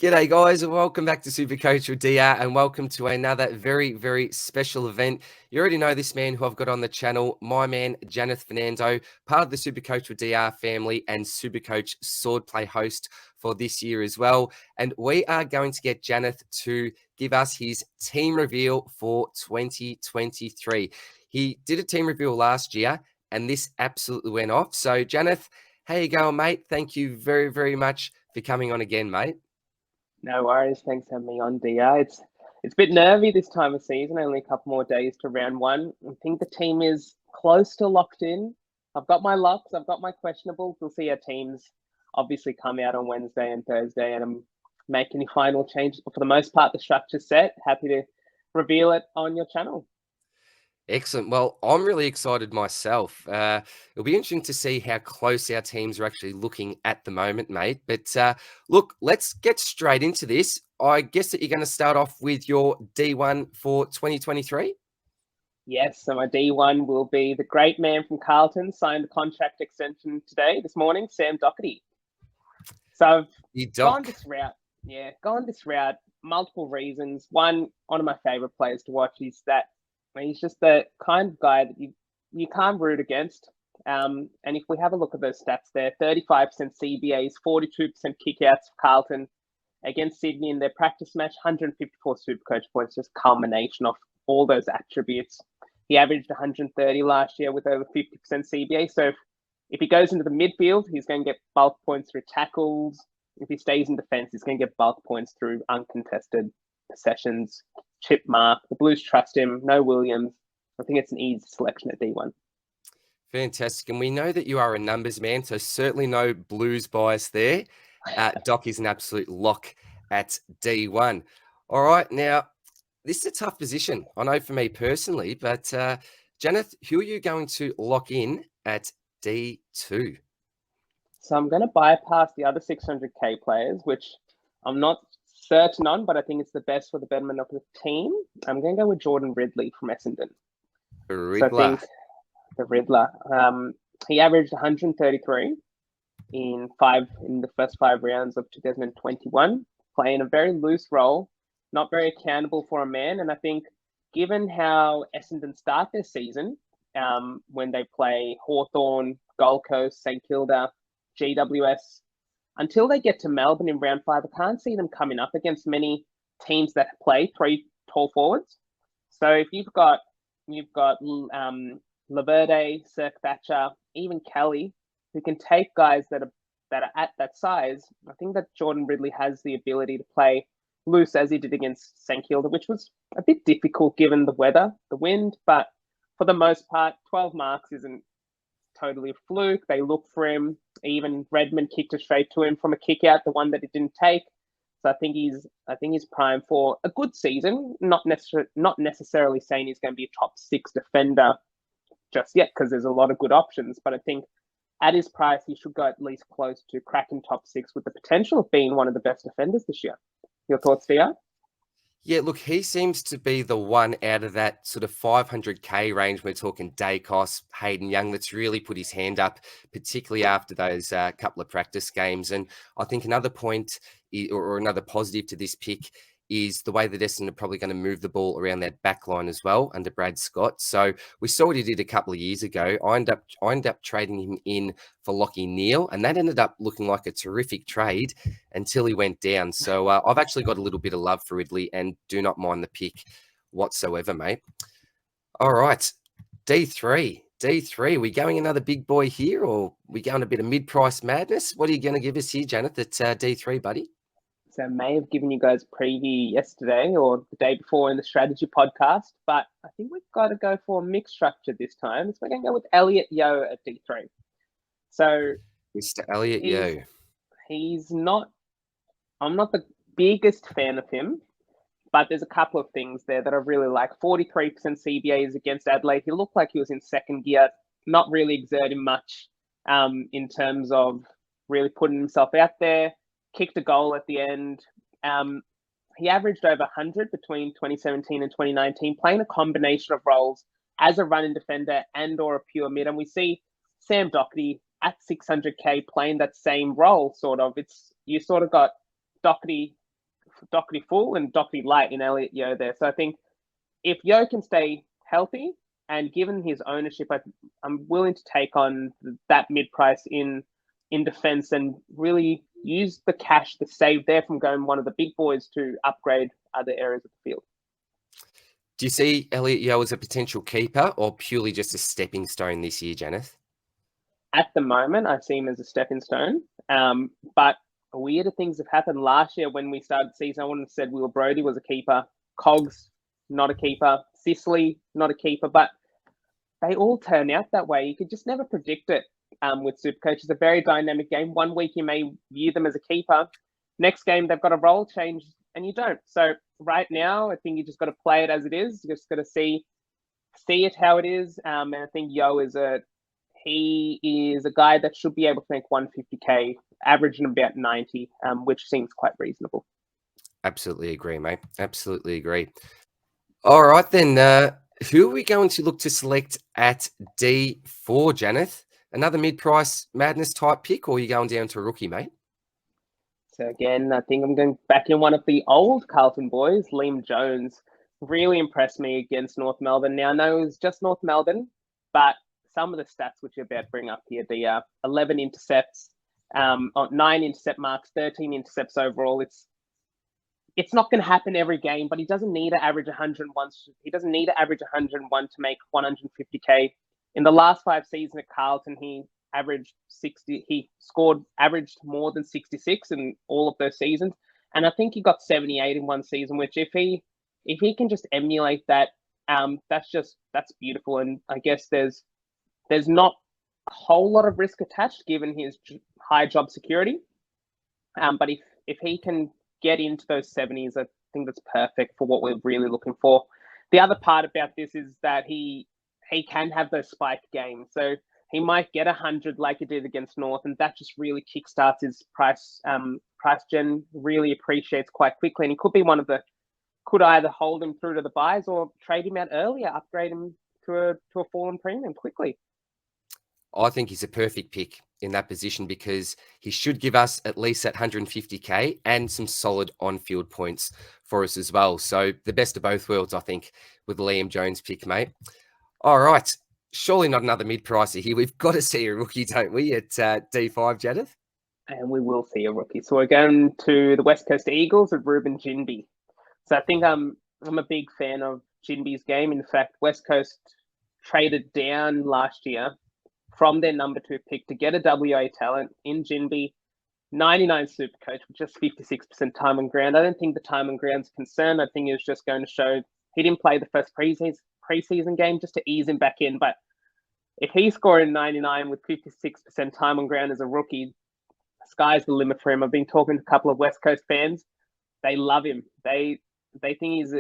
G'day guys, and welcome back to SuperCoach with DR, and welcome to another very, very special event. You already know this man who I've got on the channel, my man Janath Fernando, part of the SuperCoach with DR family and SuperCoach Swordplay host for this year as well. And we are going to get Janath to give us his team reveal for 2023. He did a team reveal last year, and this absolutely went off. So Janath, how you going, mate? Thank you very, very much for coming on again, mate. No worries. Thanks for having me on, DR. It's a bit nervy this time of season. Only a couple more days to round one. I think the team is close to locked in. I've got my locks. I've got my questionables. We'll see how teams obviously come out on Wednesday and Thursday, and make any final changes. But for the most part, the structure's set. Happy to reveal it on your channel. Excellent. Well, I'm really excited myself. It'll be interesting to see how close our teams are actually looking at the moment, mate. But look, let's get straight into this. I guess that you're going to start off with your D1 for 2023. Yes, so my D1 will be the great man from Carlton, signed a contract extension this morning, Sam Doherty. So I've gone this route. Yeah, gone this route. Multiple reasons. One of my favorite players to watch is that he's just the kind of guy that you can't root against. And if we have a look at those stats there, 35% CBAs, 42% kickouts for Carlton against Sydney in their practice match, 154 Supercoach points, just culmination of all those attributes. He averaged 130 last year with over 50% CBA. So if he goes into the midfield, he's going to get bulk points through tackles. If he stays in defense, he's going to get bulk points through uncontested possessions, chip mark. The Blues trust him. No Williams. I think it's an easy selection at D1. Fantastic. And we know that you are a numbers man, so certainly no Blues bias there. Doc is an absolute lock at D1. All right. Now, this is a tough position, I know for me personally, but Janath, who are you going to lock in at D2? So I'm going to bypass the other 600K players, which I'm not certain on, but I think it's the best for the betterment of the team. I'm going to go with Jordan Ridley from Essendon. Riddler. So I think the Riddler. He averaged 133 in the first 5 rounds of 2021, playing a very loose role, not very accountable for a man. And I think given how Essendon start their season, when they play Hawthorn, Gold Coast, St Kilda, GWS, until they get to Melbourne in round 5, I can't see them coming up against many teams that play 3 tall forwards. So if you've got Laverde, Cirque Thatcher, even Kelly, who can take guys that are at that size, I think that Jordan Ridley has the ability to play loose as he did against St Kilda, which was a bit difficult given the weather, the wind, but for the most part, 12 marks isn't totally a fluke. They look for him. Even Redmond kicked it straight to him from a kick out, the one that he didn't take. So I think he's primed for a good season. Not necessarily saying he's going to be a top 6 defender just yet, because there's a lot of good options. But I think at his price, he should go at least close to cracking top 6 with the potential of being one of the best defenders this year. Your thoughts, Thea? Yeah, look, he seems to be the one out of that sort of 500K range. We're talking Dacos, Hayden Young, that's really put his hand up, particularly after those couple of practice games. And I think another point or another positive to this pick is the way that Essendon are probably going to move the ball around that back line as well under Brad Scott. So we saw what he did a couple of years ago. I ended up trading him in for Lachie Neale, and that ended up looking like a terrific trade until he went down. So I've actually got a little bit of love for Ridley and do not mind the pick whatsoever, mate. All right, D3. We going another big boy here, or we going a bit of mid-price madness? What are you going to give us here, Janath, at D3, buddy? So I may have given you guys a preview yesterday or the day before in the strategy podcast, but I think we've got to go for a mixed structure this time. So we're going to go with Elliot Yeo at D3. So Mr. Elliot Yeo. I'm not the biggest fan of him, but there's a couple of things there that I really like. 43% CBAs against Adelaide. He looked like he was in second gear, not really exerting much in terms of really putting himself out there. Kicked a goal at the end. He averaged over 100 between 2017 and 2019, playing a combination of roles as a running defender and or a pure mid. And we see Sam Doherty at 600K playing that same role, sort of. You sort of got Doherty Doherty full and Doherty light in Elliott Yeo there. So I think if Yeo can stay healthy, and given his ownership, I'm willing to take on that mid-price in defense and really use the cash to save there from going one of the big boys to upgrade other areas of the field. Do you see Elliott Yeo as a potential keeper or purely just a stepping stone this year, Janath? At the moment, I see him as a stepping stone. But weirder things have happened. Last year when we started the season, I wouldn't have said Will Brodie was a keeper. Cogs, not a keeper. Sicily, not a keeper. But they all turn out that way. You could just never predict it with SuperCoach. It's a very dynamic game. One week you may view them as a keeper. Next game, they've got a role change and you don't. So right now, I think you just got to play it as it is. You just got to see it how it is. And I think Yeo is a guy that should be able to make 150k, averaging about 90, which seems quite reasonable. Absolutely agree, mate. Absolutely agree. All right, then. Who are we going to look to select at D4, Janath? Another mid-price madness type pick, or are you going down to a rookie, mate? So again, I think I'm going back in one of the old Carlton boys, Liam Jones. Really impressed me against North Melbourne. Now, I know it was just North Melbourne, but some of the stats which you're about to bring up here, the 11 intercepts, 9 intercept marks, 13 intercepts overall. It's not going to happen every game, but he doesn't need to average 101. He doesn't need to average 101 to make 150k. In the last 5 seasons at Carlton, he averaged 60. He averaged more than 66 in all of those seasons, and I think he got 78 in one season. Which, if he can just emulate that, that's beautiful. And I guess there's not a whole lot of risk attached given his high job security. But if he can get into those 70s, I think that's perfect for what we're really looking for. The other part about this is that he can have those spike games. So he might get 100 like he did against North, and that just really kickstarts his price gen, really appreciates quite quickly. And he could be could either hold him through to the buys or trade him out earlier, upgrade him to a fallen premium quickly. I think he's a perfect pick in that position because he should give us at least that 150k and some solid on-field points for us as well. So the best of both worlds, I think, with Liam Jones' pick, mate. All right. Surely not another mid-pricer here. We've got to see a rookie, don't we, at D5, Janath? And we will see a rookie. So we're going to the West Coast Eagles with Ruben Ginbey. So I think I'm a big fan of Ginbey's game. In fact, West Coast traded down last year from their number 2 pick to get a WA talent in Ginbey. 99 SuperCoach with just 56% time on ground. I don't think the time on ground's a concern. I think it was just going to show he didn't play the first preseason game just to ease him back in. But if he's scoring 99 with 56% time on ground as a rookie, sky's the limit for him. I've been talking to a couple of West Coast fans. They love him. They think he's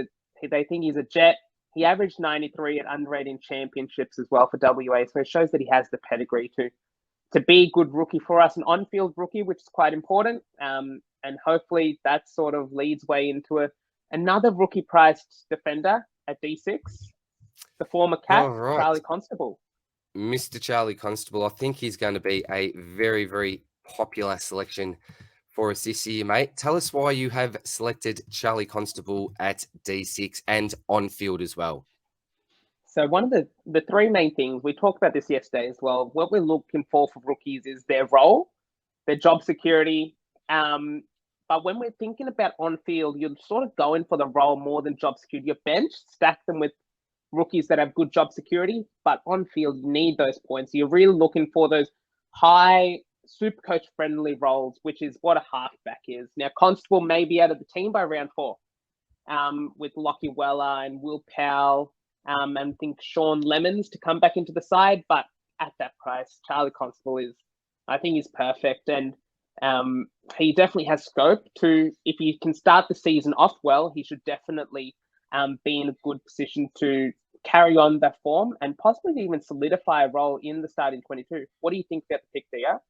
a jet. He averaged 93 at under-18 championships as well for WA, so it shows that he has the pedigree to be a good rookie for us, an on-field rookie, which is quite important. And hopefully that sort of leads way into another rookie-priced defender at D6, the former Cat, right. Charlie Constable. Mr. Charlie Constable, I think he's going to be a very, very popular selection for us this year, mate. Tell us why you have selected Charlie Constable at D6 and on field as well. So one of the 3 main things, we talked about this yesterday as well, what we're looking for rookies is their role, their job security. But when we're thinking about on field, you're sort of going for the role more than job security. Your bench, stack them with rookies that have good job security, but on field, you need those points. You're really looking for those high SuperCoach friendly roles, which is what a halfback is. Now, Constable may be out of the team by round 4 with Lockie Weller and Will Powell and I think Sean Lemons to come back into the side. But at that price, Charlie Constable I think he's perfect. And he definitely has scope to, if he can start the season off well, he should definitely be in a good position to carry on that form and possibly even solidify a role in the starting 22. What do you think about the pick there?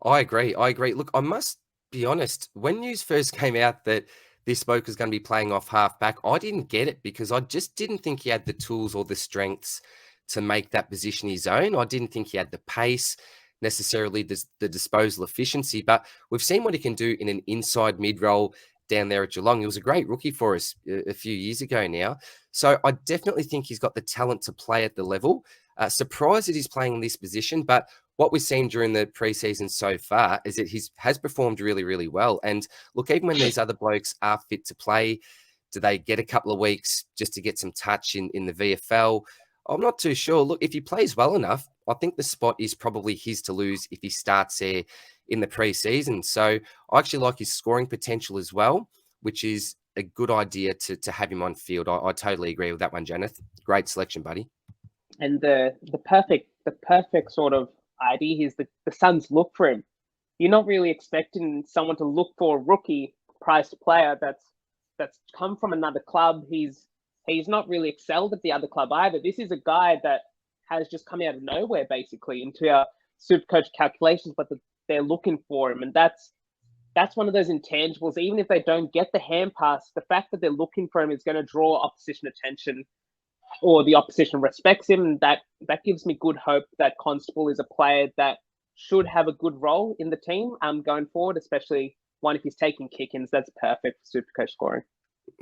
I agree. Look, I must be honest. When news first came out that this bloke was going to be playing off halfback, I didn't get it because I just didn't think he had the tools or the strengths to make that position his own. I didn't think he had the pace, necessarily the disposal efficiency, but we've seen what he can do in an inside mid role down there at Geelong. He was a great rookie for us a few years ago now. So I definitely think he's got the talent to play at the level. Surprised that he's playing in this position, but what we've seen during the preseason so far is that he has performed really, really well. And look, even when these other blokes are fit to play, do they get a couple of weeks just to get some touch in the VFL? I'm not too sure. Look, if he plays well enough, I think the spot is probably his to lose if he starts there in the preseason. So I actually like his scoring potential as well, which is a good idea to have him on field. I totally agree with that one, Janath. Great selection, buddy. And the perfect sort of idea is the Suns look for him. You're not really expecting someone to look for a rookie priced player that's come from another club. He's not really excelled at the other club either. This is a guy that has just come out of nowhere basically into our SuperCoach calculations, but they're looking for him, and that's one of those intangibles. Even if they don't get the hand pass, the fact that they're looking for him is going to draw opposition attention, or the opposition respects him, and that gives me good hope that Constable is a player that should have a good role in the team going forward, especially one if he's taking kick-ins. That's perfect for SuperCoach scoring.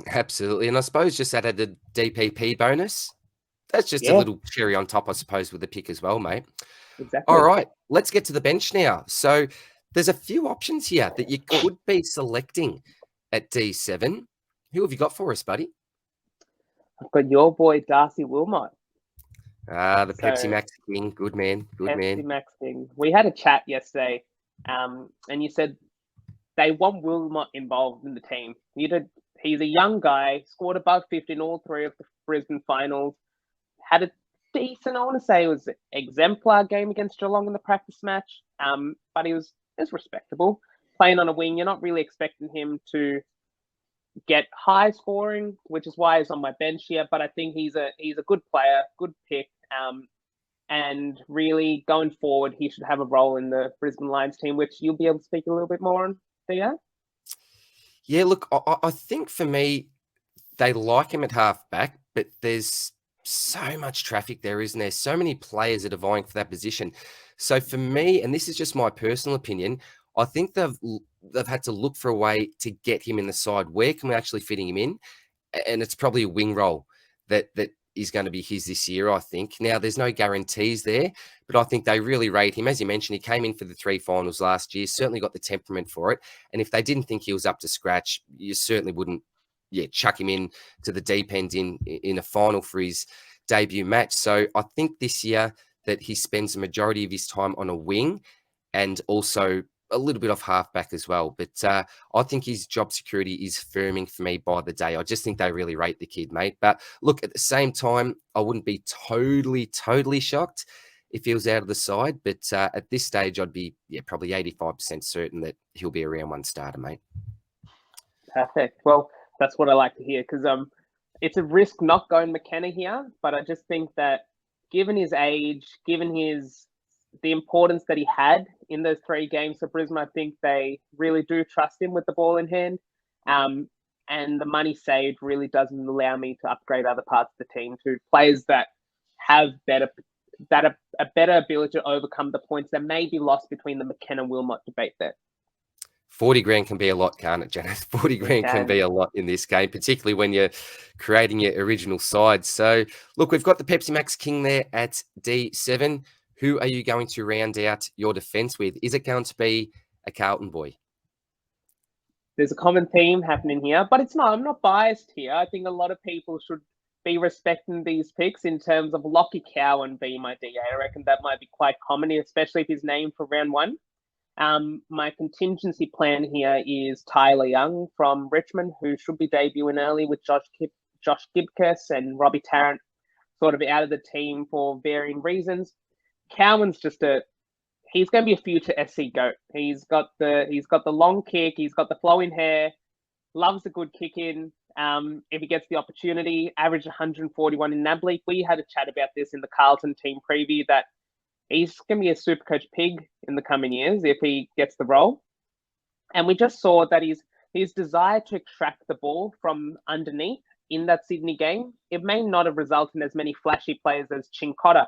Absolutely. And I suppose just added the DPP bonus. That's just a little cherry on top, I suppose, with the pick as well, mate. Exactly. All right, let's get to the bench now. So there's a few options here that you could be selecting at D7. Who have you got for us, buddy? I've got your boy, Darcy Wilmot. The Pepsi Max King. Good man. Good man. Pepsi Max King. We had a chat yesterday, and you said they want Wilmot involved in the team. He's a young guy, scored above 50 in all three of the Brisbane finals, had a decent, I want to say it was exemplar game against Geelong in the practice match, but it was respectable. Playing on a wing, you're not really expecting him to get high scoring, which is why he's on my bench here, but I think he's a good player, good pick, and really going forward, he should have a role in the Brisbane Lions team, which you'll be able to speak a little bit more on, Theo. Yeah, look, I think for me, they like him at halfback, but there's so much traffic there, isn't there? So many players that are vying for that position. So for me, and this is just my personal opinion, I think they've had to look for a way to get him in the side. Where can we actually fitting him in? And it's probably a wing role that is going to be his this year, I think. Now, there's no guarantees there, but I think they really rate him. As you mentioned, he came in for the 3 finals last year, certainly got the temperament for it. And if they didn't think he was up to scratch, you certainly wouldn't, chuck him in to the deep end in a final for his debut match. So I think this year that he spends the majority of his time on a wing and also a little bit off halfback as well. But I think his job security is firming for me by the day. I just think they really rate the kid, mate. But look, at the same time, I wouldn't be totally shocked if he was out of the side. But at this stage, I'd be probably 85% certain that he'll be a round 1 starter, mate. Perfect. Well, that's what I like to hear, because it's a risk not going McKenna here, but I just think that given his age, given the importance that he had in those 3 games for Brisbane, I think they really do trust him with the ball in hand. And the money saved really doesn't allow me to upgrade other parts of the team to players that have a better ability to overcome the points that may be lost between the McKenna-Wilmot debate there. 40 grand can be a lot, can't it, Janath? 40 grand can be a lot in this game, particularly when you're creating your original side. So, look, we've got the Pepsi Max King there at D7. Who are you going to round out your defence with? Is it going to be a Carlton boy? There's a common theme happening here, but it's not. I'm not biased here. I think a lot of people should be respecting these picks in terms of Lockie Cowan being my DA. I reckon that might be quite common, especially if he's named for round 1. My contingency plan here is Tyler Young from Richmond, who should be debuting early with Josh Gibcus and Robbie Tarrant sort of out of the team for varying reasons. Cowan's he's going to be a future SC GOAT. He's got the long kick, he's got the flowing hair, loves a good kick in. If he gets the opportunity, average 141 in NAB League. We had a chat about this in the Carlton team preview that he's going to be a SuperCoach pig in the coming years if he gets the role. And we just saw that his desire to extract the ball from underneath in that Sydney game, it may not have resulted in as many flashy players as Chincotta.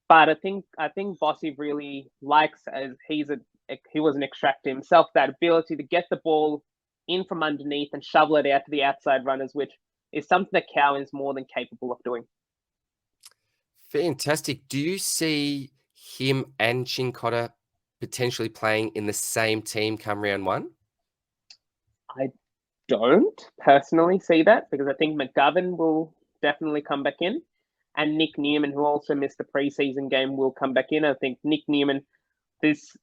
But I think Bossy really likes, as he was an extractor himself, that ability to get the ball in from underneath and shovel it out to the outside runners, which is something that Cowan is more than capable of doing. Fantastic. Do you see him and Chincotta potentially playing in the same team come round one? I don't personally see that, because I think McGovern will definitely come back in, and Nick Newman, who also missed the preseason game, will come back in. I think Nick Newman,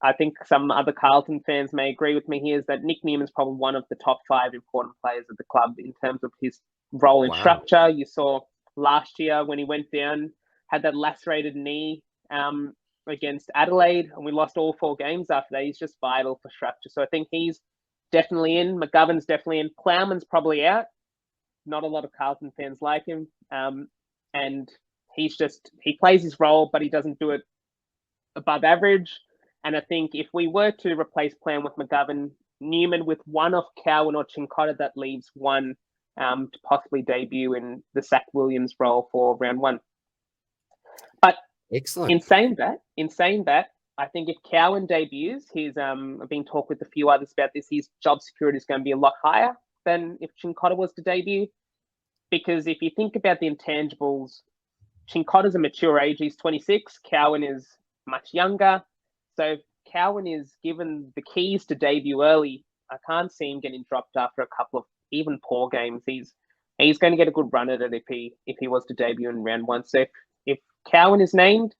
I think some other Carlton fans may agree with me here, is that Nick Newman's probably one of the top 5 important players of the club in terms of his role in structure. You saw last year when he went down, had that lacerated knee against Adelaide, and we lost all 4 games after that. He's just vital for structure. So I think he's definitely in. McGovern's definitely in. Plowman's probably out. Not a lot of Carlton fans like him. And he plays his role, but he doesn't do it above average. And I think if we were to replace Plowman with McGovern, Newman with one off Cowan or Chincotta, that leaves one to possibly debut in the Zach Williams role for round 1. But excellent. In saying that, I think if Cowan debuts, I've been talking with a few others about this, his job security is going to be a lot higher than if Chincotta was to debut. Because if you think about the intangibles, Chincotta's a mature age, he's 26, Cowan is much younger. So if Cowan is given the keys to debut early, I can't see him getting dropped after a couple of even poor games. He's going to get a good run at it if he was to debut in round 1. So if Cowan is named,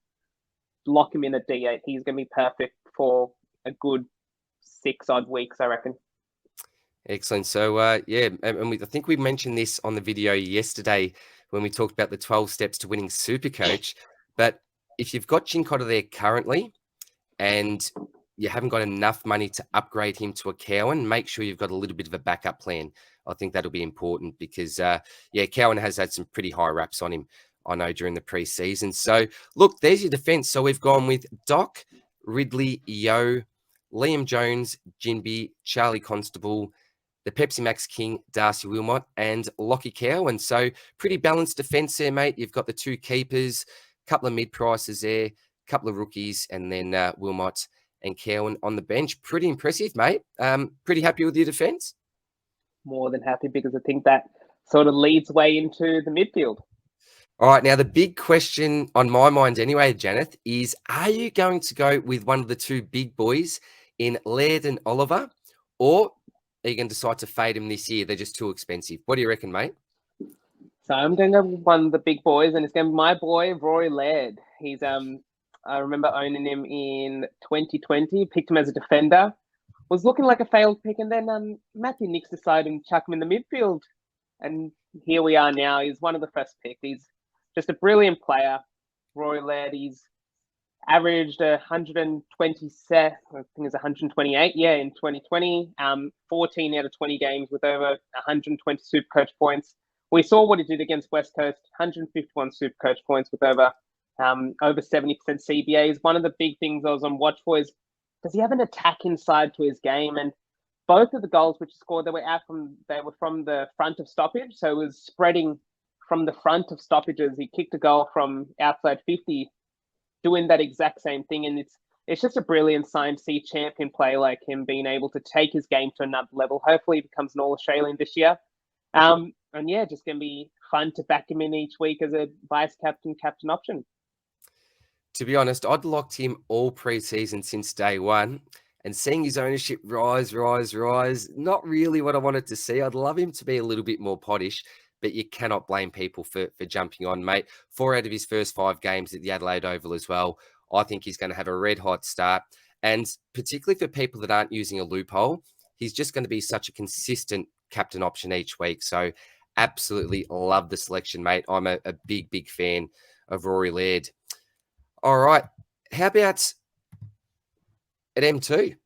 lock him in at D8. He's going to be perfect for a good 6 odd weeks, I reckon. Excellent. So, I think we mentioned this on the video yesterday when we talked about the 12 steps to winning SuperCoach. But if you've got Chincotta there currently and you haven't got enough money to upgrade him to a Cowan, make sure you've got a little bit of a backup plan. I think that'll be important because, Cowan has had some pretty high raps on him, I know, during the preseason. So, look, there's your defense. So we've gone with Doc, Ridley, Yo, Liam Jones, Jinby, Charlie Constable, the Pepsi Max King, Darcy Wilmot, and Lockie Cowan. So pretty balanced defense there, mate. You've got the 2 keepers, a couple of mid-prices there, a couple of rookies, and then Wilmot and Cowan on the bench. Pretty impressive, mate. Pretty happy with your defense? More than happy, because I think that sort of leads way into the midfield. All right, now the big question on my mind anyway, Janath, is are you going to go with one of the 2 big boys in Laird and Oliver, or are you going to decide to fade him this year? They're just too expensive. What do you reckon, mate? So I'm going to go with one of the big boys, and it's going to be my boy, Rory Laird. He's I remember owning him in 2020, picked him as a defender. Was looking like a failed pick, and then Matthew Nicks decided to chuck him in the midfield. And here we are now. He's one of the first picks. He's just a brilliant player. Rory Laird, he's averaged 127, I think it's 128, in 2020. 14 out of 20 games with over 120 SuperCoach points. We saw what he did against West Coast, 151 SuperCoach points with over 70% CBAs. One of the big things I was on watch for is, does he have an attack inside to his game? And both of the goals which he scored, they were from the front of stoppage. So it was spreading from the front of stoppages. He kicked a goal from outside 50, doing that exact same thing. And it's just a brilliant sign to see champion play like him being able to take his game to another level. Hopefully he becomes an All-Australian this year. Just going to be fun to back him in each week as a vice captain option. To be honest, I'd locked him all preseason since day one, and seeing his ownership rise, not really what I wanted to see. I'd love him to be a little bit more pottish, but you cannot blame people for jumping on, mate. 4 out of his first 5 games at the Adelaide Oval as well. I think he's going to have a red-hot start, and particularly for people that aren't using a loophole, he's just going to be such a consistent captain option each week. So absolutely love the selection, mate. I'm a big, big fan of Rory Laird. All right. How about at M2?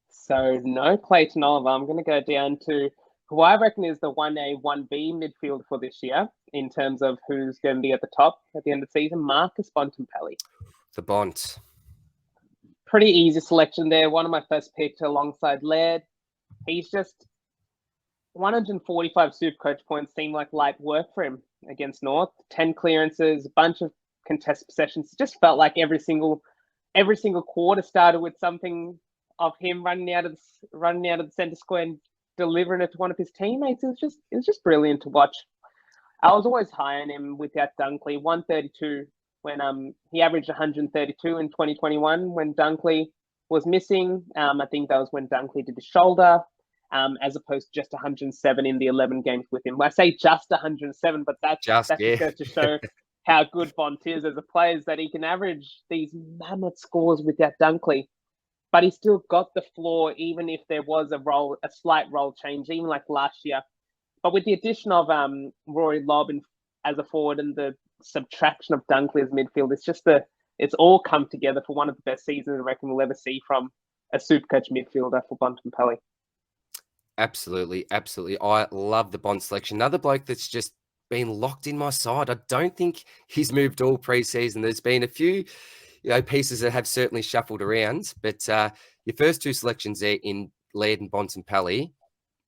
So no Clayton Oliver. I'm going to go down to who I reckon is the 1A, 1B midfield for this year in terms of who's going to be at the top at the end of the season. Marcus Bontempelli. The Bont. Pretty easy selection there. One of my first picks alongside Laird. He's just 145 SuperCoach points seem like light work for him against North. 10 clearances, a bunch of contested possessions. It just felt like every single quarter started with something of him running out of the centre square and delivering it to one of his teammates. It was just brilliant to watch. I was always high on him without Dunkley. 132 when he averaged 132 in 2021 when Dunkley was missing. I think that was when Dunkley did the shoulder, as opposed to just 107 in the 11 games with him. I say just 107, but that just goes to show how good Bont is as a player, is that he can average these mammoth scores without Dunkley, but he still got the floor, even if there was a slight role change, even like last year. But with the addition of Rory Lobb as a forward and the subtraction of Dunkley as midfield, it's all come together for one of the best seasons I reckon we'll ever see from a SuperCoach midfielder for Bontempelli. Absolutely. I love the Bont selection. Another bloke that's just been locked in my side. I don't think he's moved all preseason. There's been a few, pieces that have certainly shuffled around, but your first two selections there in Laird and Bontempelli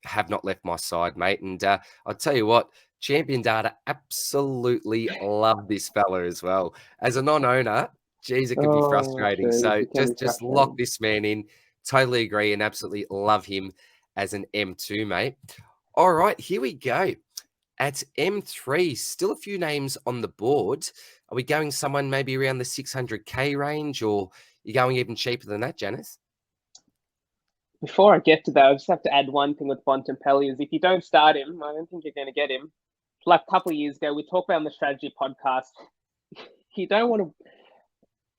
have not left my side, mate. And I'll tell you what, Champion Data absolutely love this fella as well. As a non-owner, geez, it can be frustrating. So just lock this man in. Totally agree and absolutely love him as an M2, mate. All right, here we go. At M3, still a few names on the board. Are we going someone maybe around the 600K range, or you going even cheaper than that, Janath? Before I get to that, I just have to add one thing with Bontempelli is if you don't start him, I don't think you're going to get him. Like a couple of years ago, we talked about on the strategy podcast, you don't want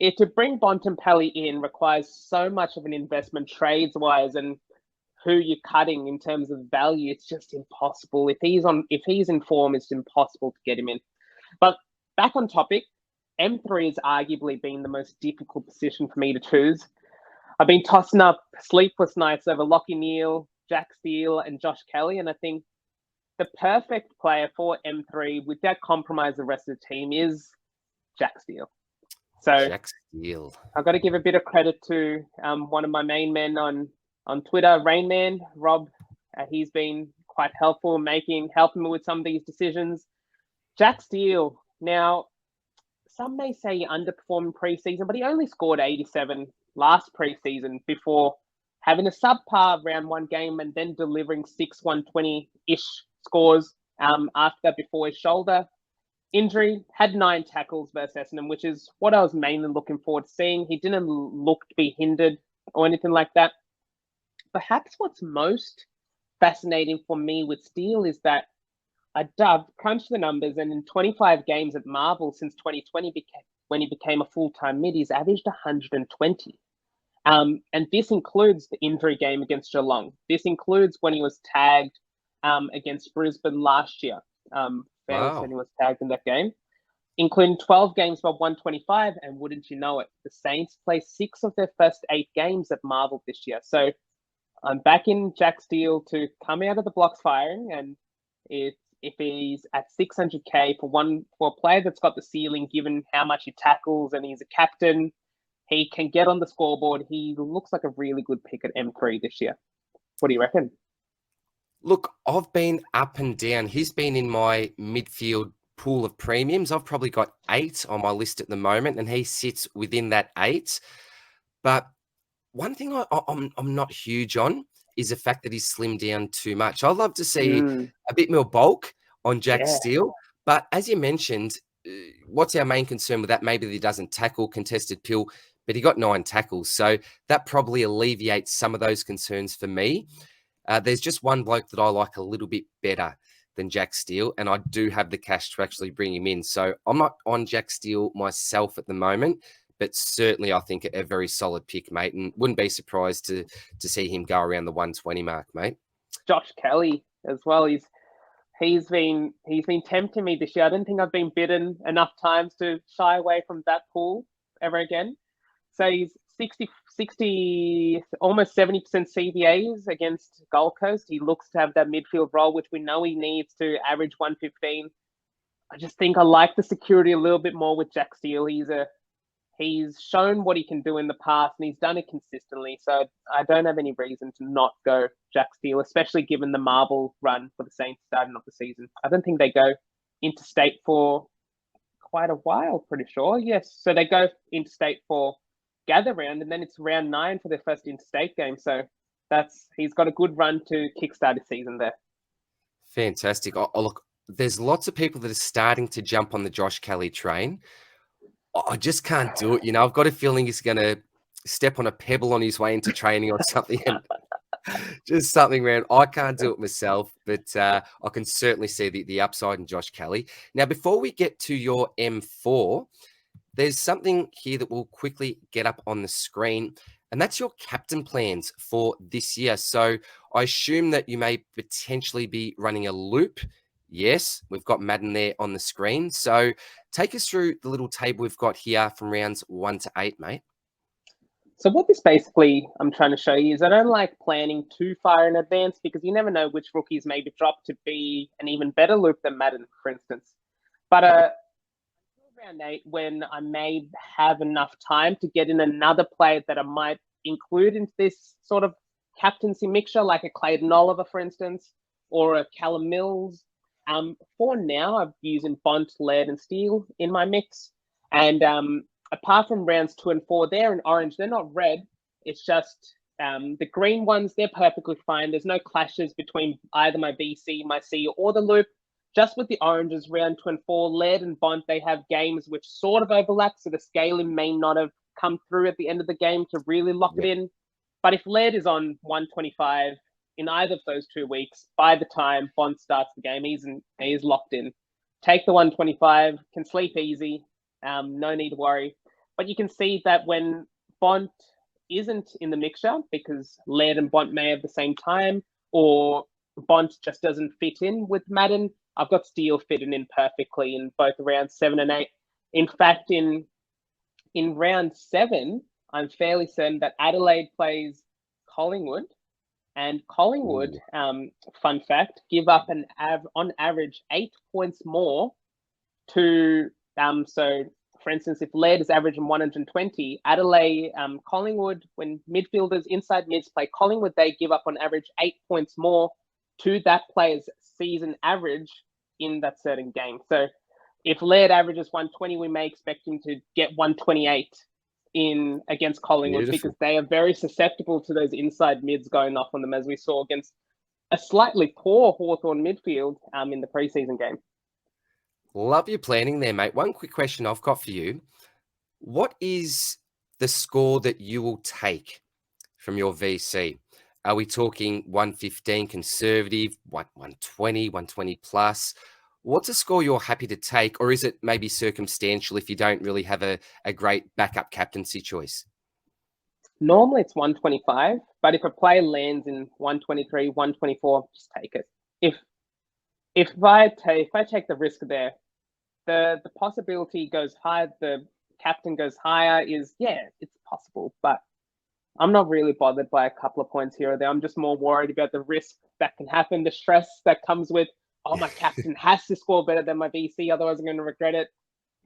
to bring Bontempelli in requires so much of an investment trades-wise and who you're cutting in terms of value. It's just impossible. If he's in form, it's impossible to get him in. But back on topic, M3 has arguably been the most difficult position for me to choose. I've been tossing up sleepless nights over Lachie Neale, Jack Steele, and Josh Kelly, and I think the perfect player for M3 without compromise the rest of the team is Jack Steele. So Jack Steele. I've got to give a bit of credit to one of my main men on Twitter, Rainman, Rob. He's been quite helpful helping me with some of these decisions. Jack Steele. Now, some may say he underperformed preseason, but he only scored 87 last preseason before having a subpar round one game and then delivering 120-ish scores after that before his shoulder injury. Had 9 tackles versus Essendon, which is what I was mainly looking forward to seeing. He didn't look to be hindered or anything like that. Perhaps what's most fascinating for me with Steele is that I've crunched the numbers, and in 25 games at Marvel since 2020, when he became a full-time mid, he's averaged 120. And this includes the injury game against Geelong. This includes when he was tagged against Brisbane last year. Wow. When he was tagged in that game, including 12 games by 125. And wouldn't you know it, the Saints play 6 of their first 8 games at Marvel this year. So I'm backing Jack Steele to come out of the blocks firing, and if he's at 600K for a player that's got the ceiling, given how much he tackles and he's a captain, he can get on the scoreboard. He looks like a really good pick at M3 this year. What do you reckon? Look, I've been up and down. He's been in my midfield pool of premiums. I've probably got 8 on my list at the moment, and he sits within that 8. But one thing I'm not huge on is the fact that he's slimmed down too much. I'd love to see a bit more bulk on Jack Steele. But as you mentioned, what's our main concern with that? Maybe that he doesn't tackle contested pill, but he got 9 tackles. So that probably alleviates some of those concerns for me. There's just one bloke that I like a little bit better than Jack Steele, and I do have the cash to actually bring him in. So I'm not on Jack Steele myself at the moment, but certainly I think a very solid pick, mate, and wouldn't be surprised to see him go around the 120 mark, mate. Josh Kelly as well. He's been tempting me this year. I don't think I've been bidden enough times to shy away from that pool ever again. So he's 60, almost 70% CVAs against Gold Coast. He looks to have that midfield role, which we know he needs to average 115. I just think I like the security a little bit more with Jack Steele. He's shown what he can do in the past, and he's done it consistently. So I don't have any reason to not go Jack Steele, especially given the Marvel run for the Saints starting off the season. I don't think they go interstate for quite a while, pretty sure. Yes, so they go interstate for gather round, and then it's round 9 for their first interstate game. So he's got a good run to kickstart his season there. Fantastic. Look, there's lots of people that are starting to jump on the Josh Kelly train. I just can't do it. I've got a feeling he's going to step on a pebble on his way into training or something, and just something around. I can't do it myself, but I can certainly see the upside in Josh Kelly. Now, before we get to your M4, there's something here that we'll quickly get up on the screen, and that's your captain plans for this year. So I assume that you may potentially be running a loop. Yes, we've got Madden there on the screen. So take us through the little table we've got here from rounds 1 to 8, mate. So what this basically I'm trying to show you is I don't like planning too far in advance, because you never know which rookies may be dropped to be an even better loop than Madden, for instance. But round 8, when I may have enough time to get in another player that I might include into this sort of captaincy mixture, like a Clayton Oliver, for instance, or a Callum Mills. For now, I'm using Bont, Laird, and Steele in my mix. And apart from rounds 2 and 4, they're in orange. They're not red. It's just the green ones, they're perfectly fine. There's no clashes between either my BC, my C, or the loop. Just with the oranges, round 2 and 4, Laird and Bont, they have games which sort of overlap, so the scaling may not have come through at the end of the game to really lock it in. But if Laird is on 125 in either of those 2 weeks, by the time Bont starts the game, he's locked in. Take the 125, can sleep easy, no need to worry. But you can see that when Bont isn't in the mixture, because Laird and Bont may have the same time, or Bont just doesn't fit in with Madden, I've got Steele fitting in perfectly in both rounds 7 and 8. In fact, in round 7, I'm fairly certain that Adelaide plays Collingwood, and Collingwood, fun fact, give up on average 8 points more to so for instance, if Laird is averaging 120, Adelaide, Collingwood, when midfielders inside mids play Collingwood, they give up on average 8 points more to that player's season average in that certain game. So if Laird averages 120, we may expect him to get 128 in against Collingwood. Beautiful. Because they are very susceptible to those inside mids going off on them, as we saw against a slightly poor Hawthorn midfield in the preseason game. Love your planning there, mate. One quick question I've got for you. What is the score that you will take from your VC? Are we talking 115 conservative, 120, 120 plus? What's a score you're happy to take? Or is it maybe circumstantial if you don't really have a great backup captaincy choice? Normally it's 125, but if a player lands in 123, 124, just take it. If I take the risk there, the possibility goes higher, the captain goes higher it's possible, but I'm not really bothered by a couple of points here or there. I'm just more worried about the risk that can happen, the stress that comes with, my captain has to score better than my VC, otherwise I'm going to regret it,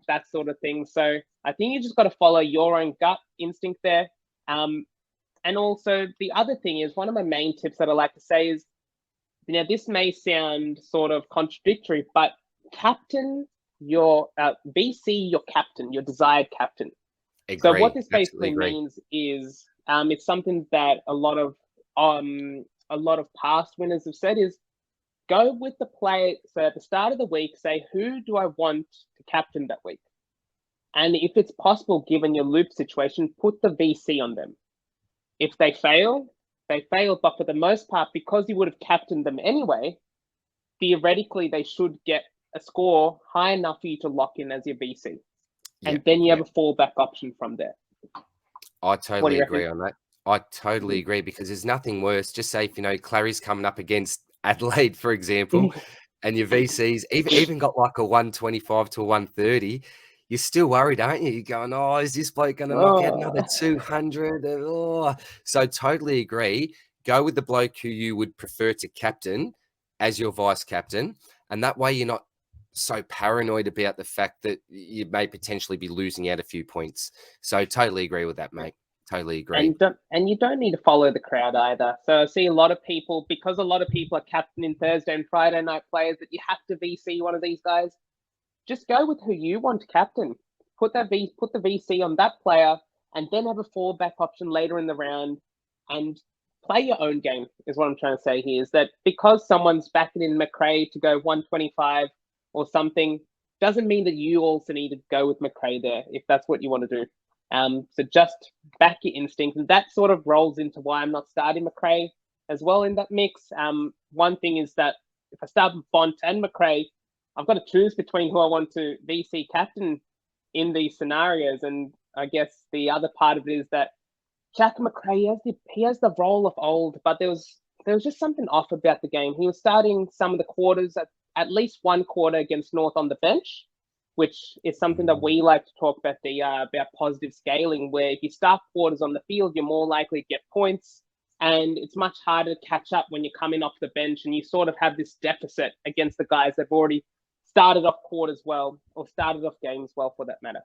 that sort of thing. So I think you just got to follow your own gut instinct there. And also the other thing is, one of my main tips that I like to say is, this may sound sort of contradictory, but captain your VC, your captain, your desired captain. Agree. So what this basically means is, it's something that a lot of past winners have said is, go with the player. So at the start of the week, say, who do I want to captain that week? And if it's possible, given your loop situation, put the VC on them. If they fail, they failed, but for the most part, because you would have captained them anyway, theoretically they should get a score high enough for you to lock in as your VC. And then you have a fallback option from there. I totally agree on that. I totally agree, because there's nothing worse. Just say if Clary's coming up against Adelaide, for example, and your VC's even got like a 125 to a 130, you're still worried, aren't you? You're going, is this bloke going to knock out another 200? So totally agree. Go with the bloke who you would prefer to captain as your vice captain. And that way you're not so paranoid about the fact that you may potentially be losing out a few points. So totally agree with that, mate. Totally agree. And you don't need to follow the crowd either. So I see a lot of people, because a lot of people are captaining Thursday and Friday night players, that you have to VC one of these guys. Just go with who you want to captain. Put the VC on that player, and then have a fallback option later in the round and play your own game is what I'm trying to say here, is that because someone's backing in McRae to go 125 or something, doesn't mean that you also need to go with McRae there if that's what you want to do. So just back your instinct, and that sort of rolls into why I'm not starting McRae as well in that mix. One thing is that if I start with Bont and McRae, I've got to choose between who I want to VC captain in these scenarios. And I guess the other part of it is that Jack McRae, he has the role of old, but there was just something off about the game. He was starting some of the quarters, at least one quarter against North on the bench, which is something that we like to talk about, about positive scaling, where if you start quarters on the field, you're more likely to get points. And it's much harder to catch up when you're coming off the bench and you sort of have this deficit against the guys that have already started off quarters well, or started off games well for that matter.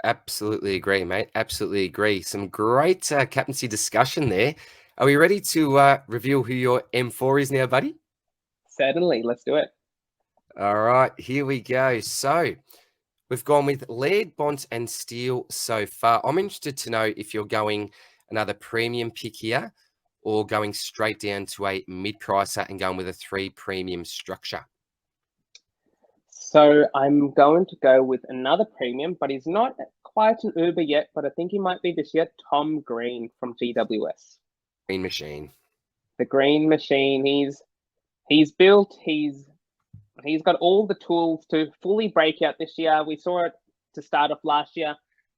Absolutely agree, mate. Absolutely agree. Some great captaincy discussion there. Are we ready to reveal who your M4 is now, buddy? Certainly. Let's do it. All right, here we go. So we've gone with Laird, Bont, and Steele so far. I'm interested to know if you're going another premium pick here or going straight down to a mid-pricer and going with a 3 premium structure. So I'm going to go with another premium, but he's not quite an Uber yet, but I think he might be this year, Tom Green from GWS. Green Machine. The Green Machine. He's built, he's got all the tools to fully break out this year. We saw it to start off last year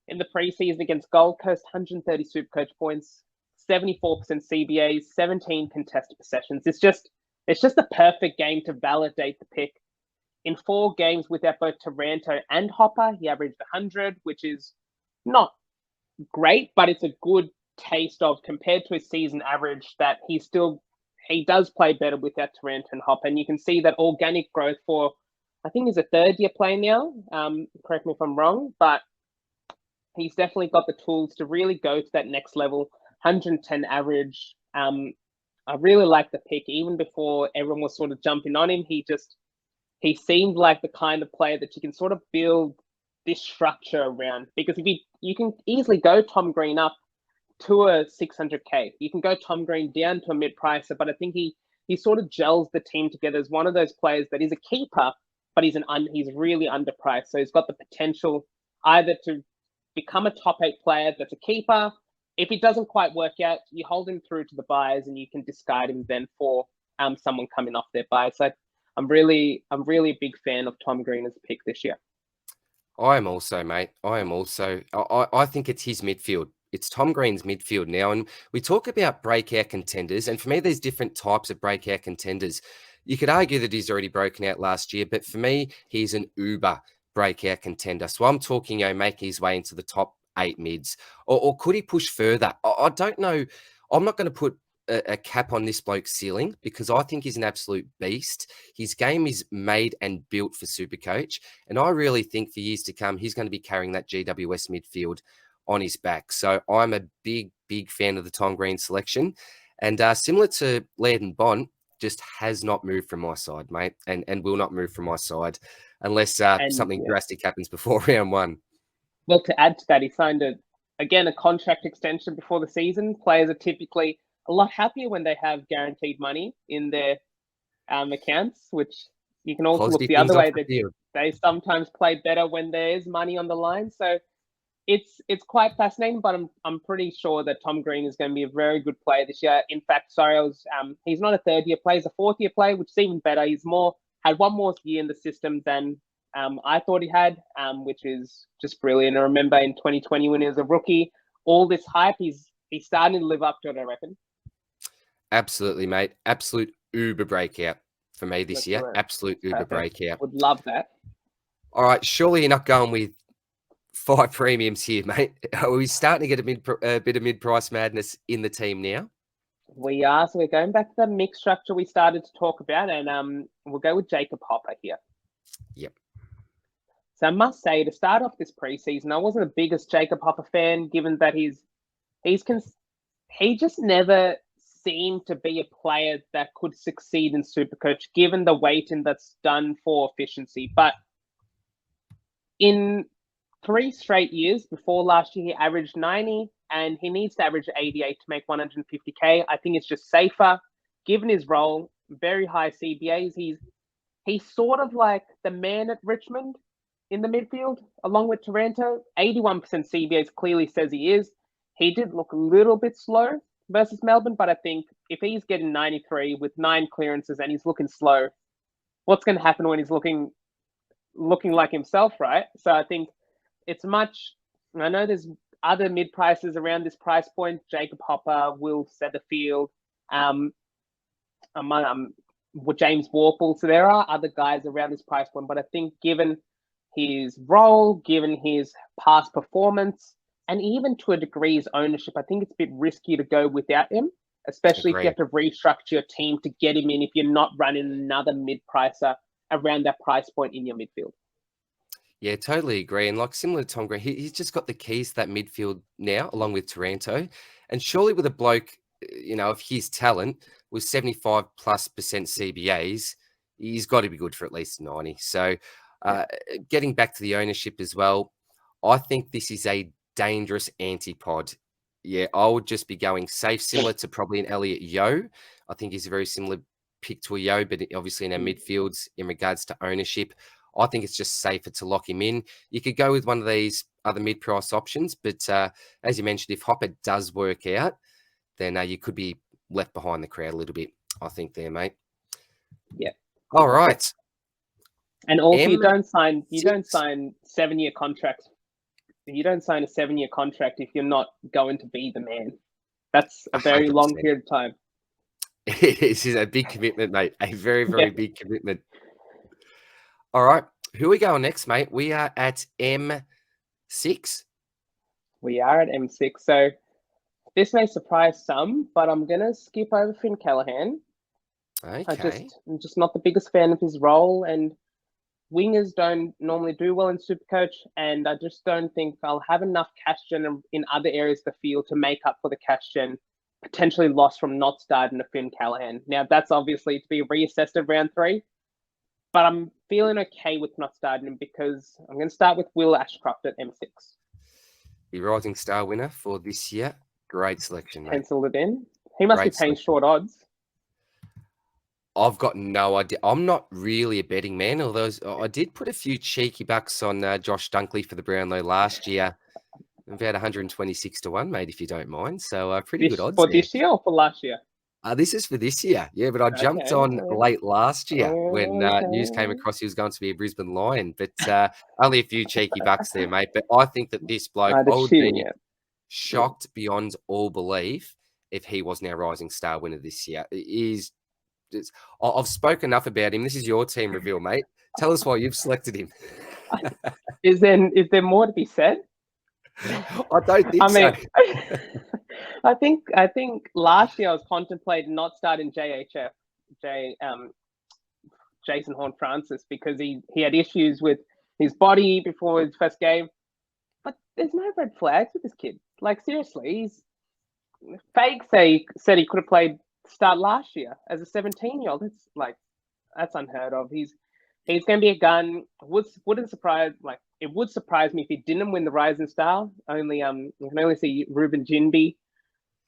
in the preseason against Gold Coast, 130 SuperCoach points, 74% CBAs, 17 contested possessions. It's just the perfect game to validate the pick. In 4 games without both Taranto and Hopper, he averaged 100, which is not great, but it's a good taste of, compared to his season average, that he does play better without Taranto and Hopper. And you can see that organic growth for, I think he's a 3rd-year player now. Correct me if I'm wrong, but he's definitely got the tools to really go to that next level, 110 average. I really like the pick. Even before everyone was sort of jumping on him, he seemed like the kind of player that you can sort of build this structure around. Because if you can easily go Tom Green up to a 600K, you can go Tom Green down to a mid-pricer, but I think he sort of gels the team together as one of those players that is a keeper, but he's really underpriced. So he's got the potential either to become a top 8 player that's a keeper. If it doesn't quite work out, you hold him through to the buys and you can discard him then for someone coming off their buy. So I'm really a big fan of Tom Green as a pick this year. I am also, mate. I think it's his midfield. It's Tom Green's midfield now. And we talk about breakout contenders. And for me, there's different types of breakout contenders. You could argue that he's already broken out last year, but for me, he's an uber breakout contender. So I'm talking, making his way into the top 8 mids. Or could he push further? I don't know. I'm not going to put a cap on this bloke's ceiling because I think he's an absolute beast. His game is made and built for SuperCoach. And I really think for years to come, he's going to be carrying that GWS midfield on his back. So I'm a big, big fan of the Tom Green selection. And similar to Laird and Bont, just has not moved from my side, mate, and will not move from my side unless something drastic happens before round 1. Well, to add to that, he signed a contract extension before the season. Players are typically a lot happier when they have guaranteed money in their accounts, which you can also look the other way, that they sometimes play better when there's money on the line. So it's quite fascinating, but I'm pretty sure that Tom Green is going to be a very good player this year. In fact, he's not a 3rd-year player, he's a 4th-year player, which is even better. He's had one more year in the system than I thought he had, which is just brilliant. I remember in 2020 when he was a rookie, all this hype, he's starting to live up to it, I reckon. Absolutely, mate. Absolute uber breakout for me this year. Correct. Absolute uber breakout. Would love that. All right, surely you're not going with 5 premiums here, mate. Are we starting to get a bit of mid-price madness in the team now? We are. So we're going back to the mix structure we started to talk about, and we'll go with Jacob Hopper here. Yep. So I must say, to start off this preseason, I wasn't the biggest Jacob Hopper fan, given that he just never seemed to be a player that could succeed in SuperCoach, given the weighting that's done for efficiency. But in 3 straight years. Before last year, he averaged 90, and he needs to average 88 to make 150K. I think it's just safer, given his role, very high CBAs. He's sort of like the man at Richmond in the midfield, along with Taranto. 81% CBAs clearly says he is. He did look a little bit slow versus Melbourne, but I think if he's getting 93 with 9 clearances and he's looking slow, what's going to happen when he's looking like himself, right? So I think it's much. I know there's other mid prices around this price point. Jacob Hopper, Will Setterfield, James Warple. So there are other guys around this price point, but I think given his role, given his past performance, and even to a degree his ownership, I think it's a bit risky to go without him, especially if you have to restructure your team to get him in if you're not running another mid-pricer around that price point in your midfield. Yeah, totally agree. And like similar to Tom Gray, he's just got the keys to that midfield now, along with Taranto. And surely with a bloke, of his talent, with 75+% CBAs, he's got to be good for at least 90. So getting back to the ownership as well, I think this is a dangerous antipod. Yeah, I would just be going safe, similar to probably an Elliot Yeo. I think he's a very similar pick to a Yeo, but obviously in our midfields in regards to ownership, I think it's just safer to lock him in. You could go with one of these other mid-price options, but as you mentioned, if Hopper does work out, then you could be left behind the crowd a little bit, I think there, mate. Yeah. All right. And also, you don't sign 7-year contracts. You don't sign a 7-year contract if you're not going to be the man. That's a very 100%. Long period of time. This is a big commitment, mate. A very, very big commitment. All right. Who are we going next, mate? We are at M6. We are at M6. So this may surprise some, but I'm going to skip over Finn Callaghan. Okay. I'm just not the biggest fan of his role, and wingers don't normally do well in SuperCoach, and I just don't think I'll have enough cash gen in other areas of the field to make up for the cash gen potentially lost from not starting a Finn Callaghan. Now, that's obviously to be reassessed at round 3, but I'm feeling okay with not starting him because I'm going to start with Will Ashcroft at M6. The Rising Star winner for this year. Great selection, mate. Penciled it in. He must be paying short odds. I've got no idea. I'm not really a betting man, although I did put a few cheeky bucks on Josh Dunkley for the Brownlow last year. About 126 to 1, mate, if you don't mind. So pretty good odds for there. This year or for last year? This is for this year. Yeah, but I jumped on late last year when news came across he was going to be a Brisbane Lion. But only a few cheeky bucks there, mate. But I think that this bloke, I would be shocked beyond all belief if he wasn't our Rising Star winner this year. I've spoken enough about him. This is your team reveal, mate. Tell us why you've selected him. Is there more to be said? I don't think so. I think last year I was contemplating not starting Jason Horne-Francis because he had issues with his body before his first game. But there's no red flags with this kid. Like, seriously, Fake said he could have played start last year as a 17-year-old. That's unheard of. He's going to be a gun. It would surprise me if he didn't win the Rising Star. You can only see Ruben Jinby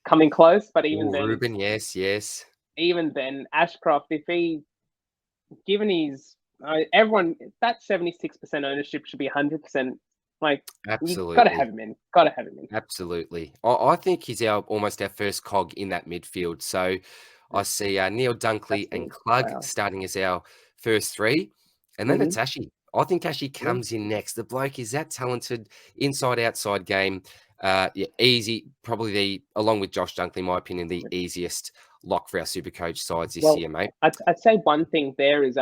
coming close, but even then, Ruben, yes. Even then, Ashcroft, if he, given his everyone, that 76% ownership should be 100%. Absolutely, got to have him in. Absolutely. I think he's almost our first cog in that midfield. So I see Neil Dunkley and Klug starting as our first 3, and then it's Ashy. I think Ashy comes in next. The bloke is that talented, inside-outside game. Easy. Probably along with Josh Dunkley, in my opinion, the easiest lock for our SuperCoach sides this year, mate. I'd say one thing there is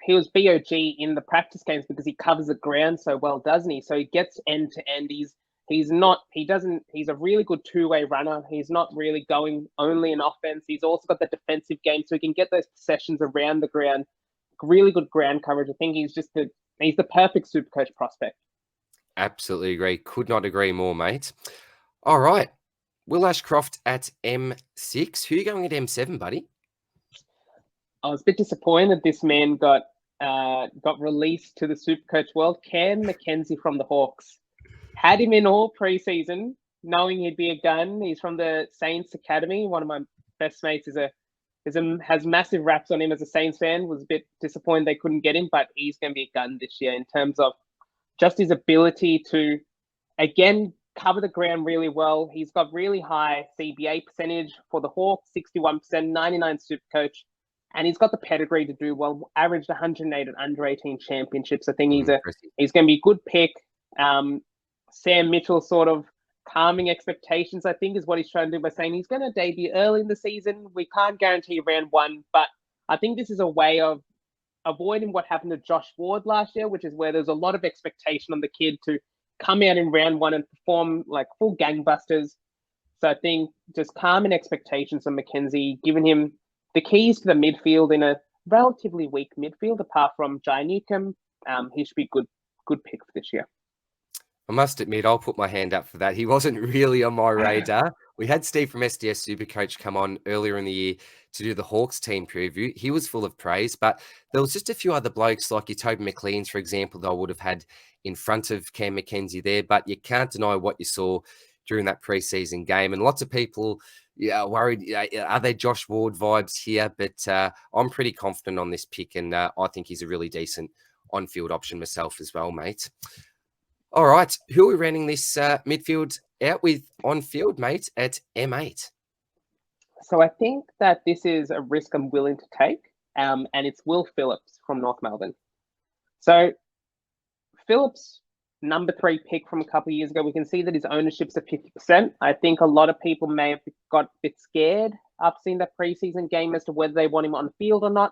he was BOG in the practice games because he covers the ground so well, doesn't he? So he gets end to end. He's a really good two-way runner. He's not really going only in offense. He's also got the defensive game, so he can get those possessions around the ground. Really good ground coverage. I think he's the perfect SuperCoach prospect. Absolutely agree. Could not agree more, mate. All right. Will Ashcroft at M6. Who are you going at M7, buddy? I was a bit disappointed this man got got released to the SuperCoach world. Cam McKenzie from the Hawks. Had him in all preseason, knowing he'd be a gun. He's from the Saints Academy. One of my best mates has massive raps on him as a Saints fan. Was a bit disappointed they couldn't get him, but he's going to be a gun this year in terms of just his ability to, again, cover the ground really well. He's got really high CBA percentage for the Hawks, 61%, 99 SuperCoach. And he's got the pedigree to do well. Averaged 108 at under 18 championships. I think he's going to be a good pick. Sam Mitchell sort of calming expectations, I think, is what he's trying to do by saying he's going to debut early in the season. We can't guarantee round one, but I think this is a way of avoiding what happened to Josh Ward last year, which is where there's a lot of expectation on the kid to come out in round one and perform like full gangbusters. So I think just calming expectations on McKenzie, giving him the keys to the midfield in a relatively weak midfield, apart from Jai Newcomb. He should be good pick for this year. I must admit, I'll put my hand up for that. He wasn't really on my radar. We had Steve from SDS SuperCoach come on earlier in the year to do the Hawks team preview. He was full of praise, but there was just a few other blokes like your Toby McLean's, for example, that I would have had in front of Cam McKenzie there, but you can't deny what you saw during that preseason game. And lots of people worried, are there Josh Ward vibes here? But I'm pretty confident on this pick, and I think he's a really decent on-field option myself as well, mate. All right, who are we running this midfield out with on field, mate, at M8? So I think that this is a risk I'm willing to take, and it's Will Phillips from North Melbourne. So Phillips, number 3 pick from a couple of years ago, we can see that his ownership's at 50%. I think a lot of people may have got a bit scared after seeing that preseason game as to whether they want him on the field or not.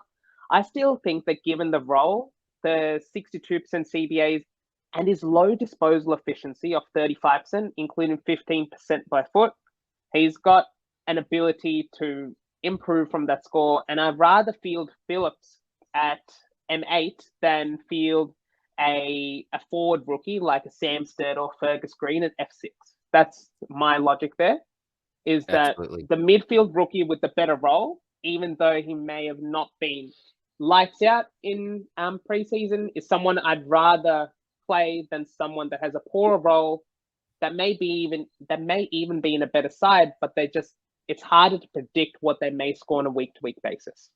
I still think that given the role, the 62% CBAs, and his low disposal efficiency of 35%, including 15% by foot, he's got an ability to improve from that score. And I'd rather field Phillips at M8 than field a forward rookie like a Sam Sturt or Fergus Green at F6. That's my logic there, is that Absolutely. The midfield rookie with the better role, even though he may have not been lights out in preseason, is someone I'd rather play than someone that has a poorer role that may even be in a better side, but it's harder to predict what they may score on a week-to-week basis.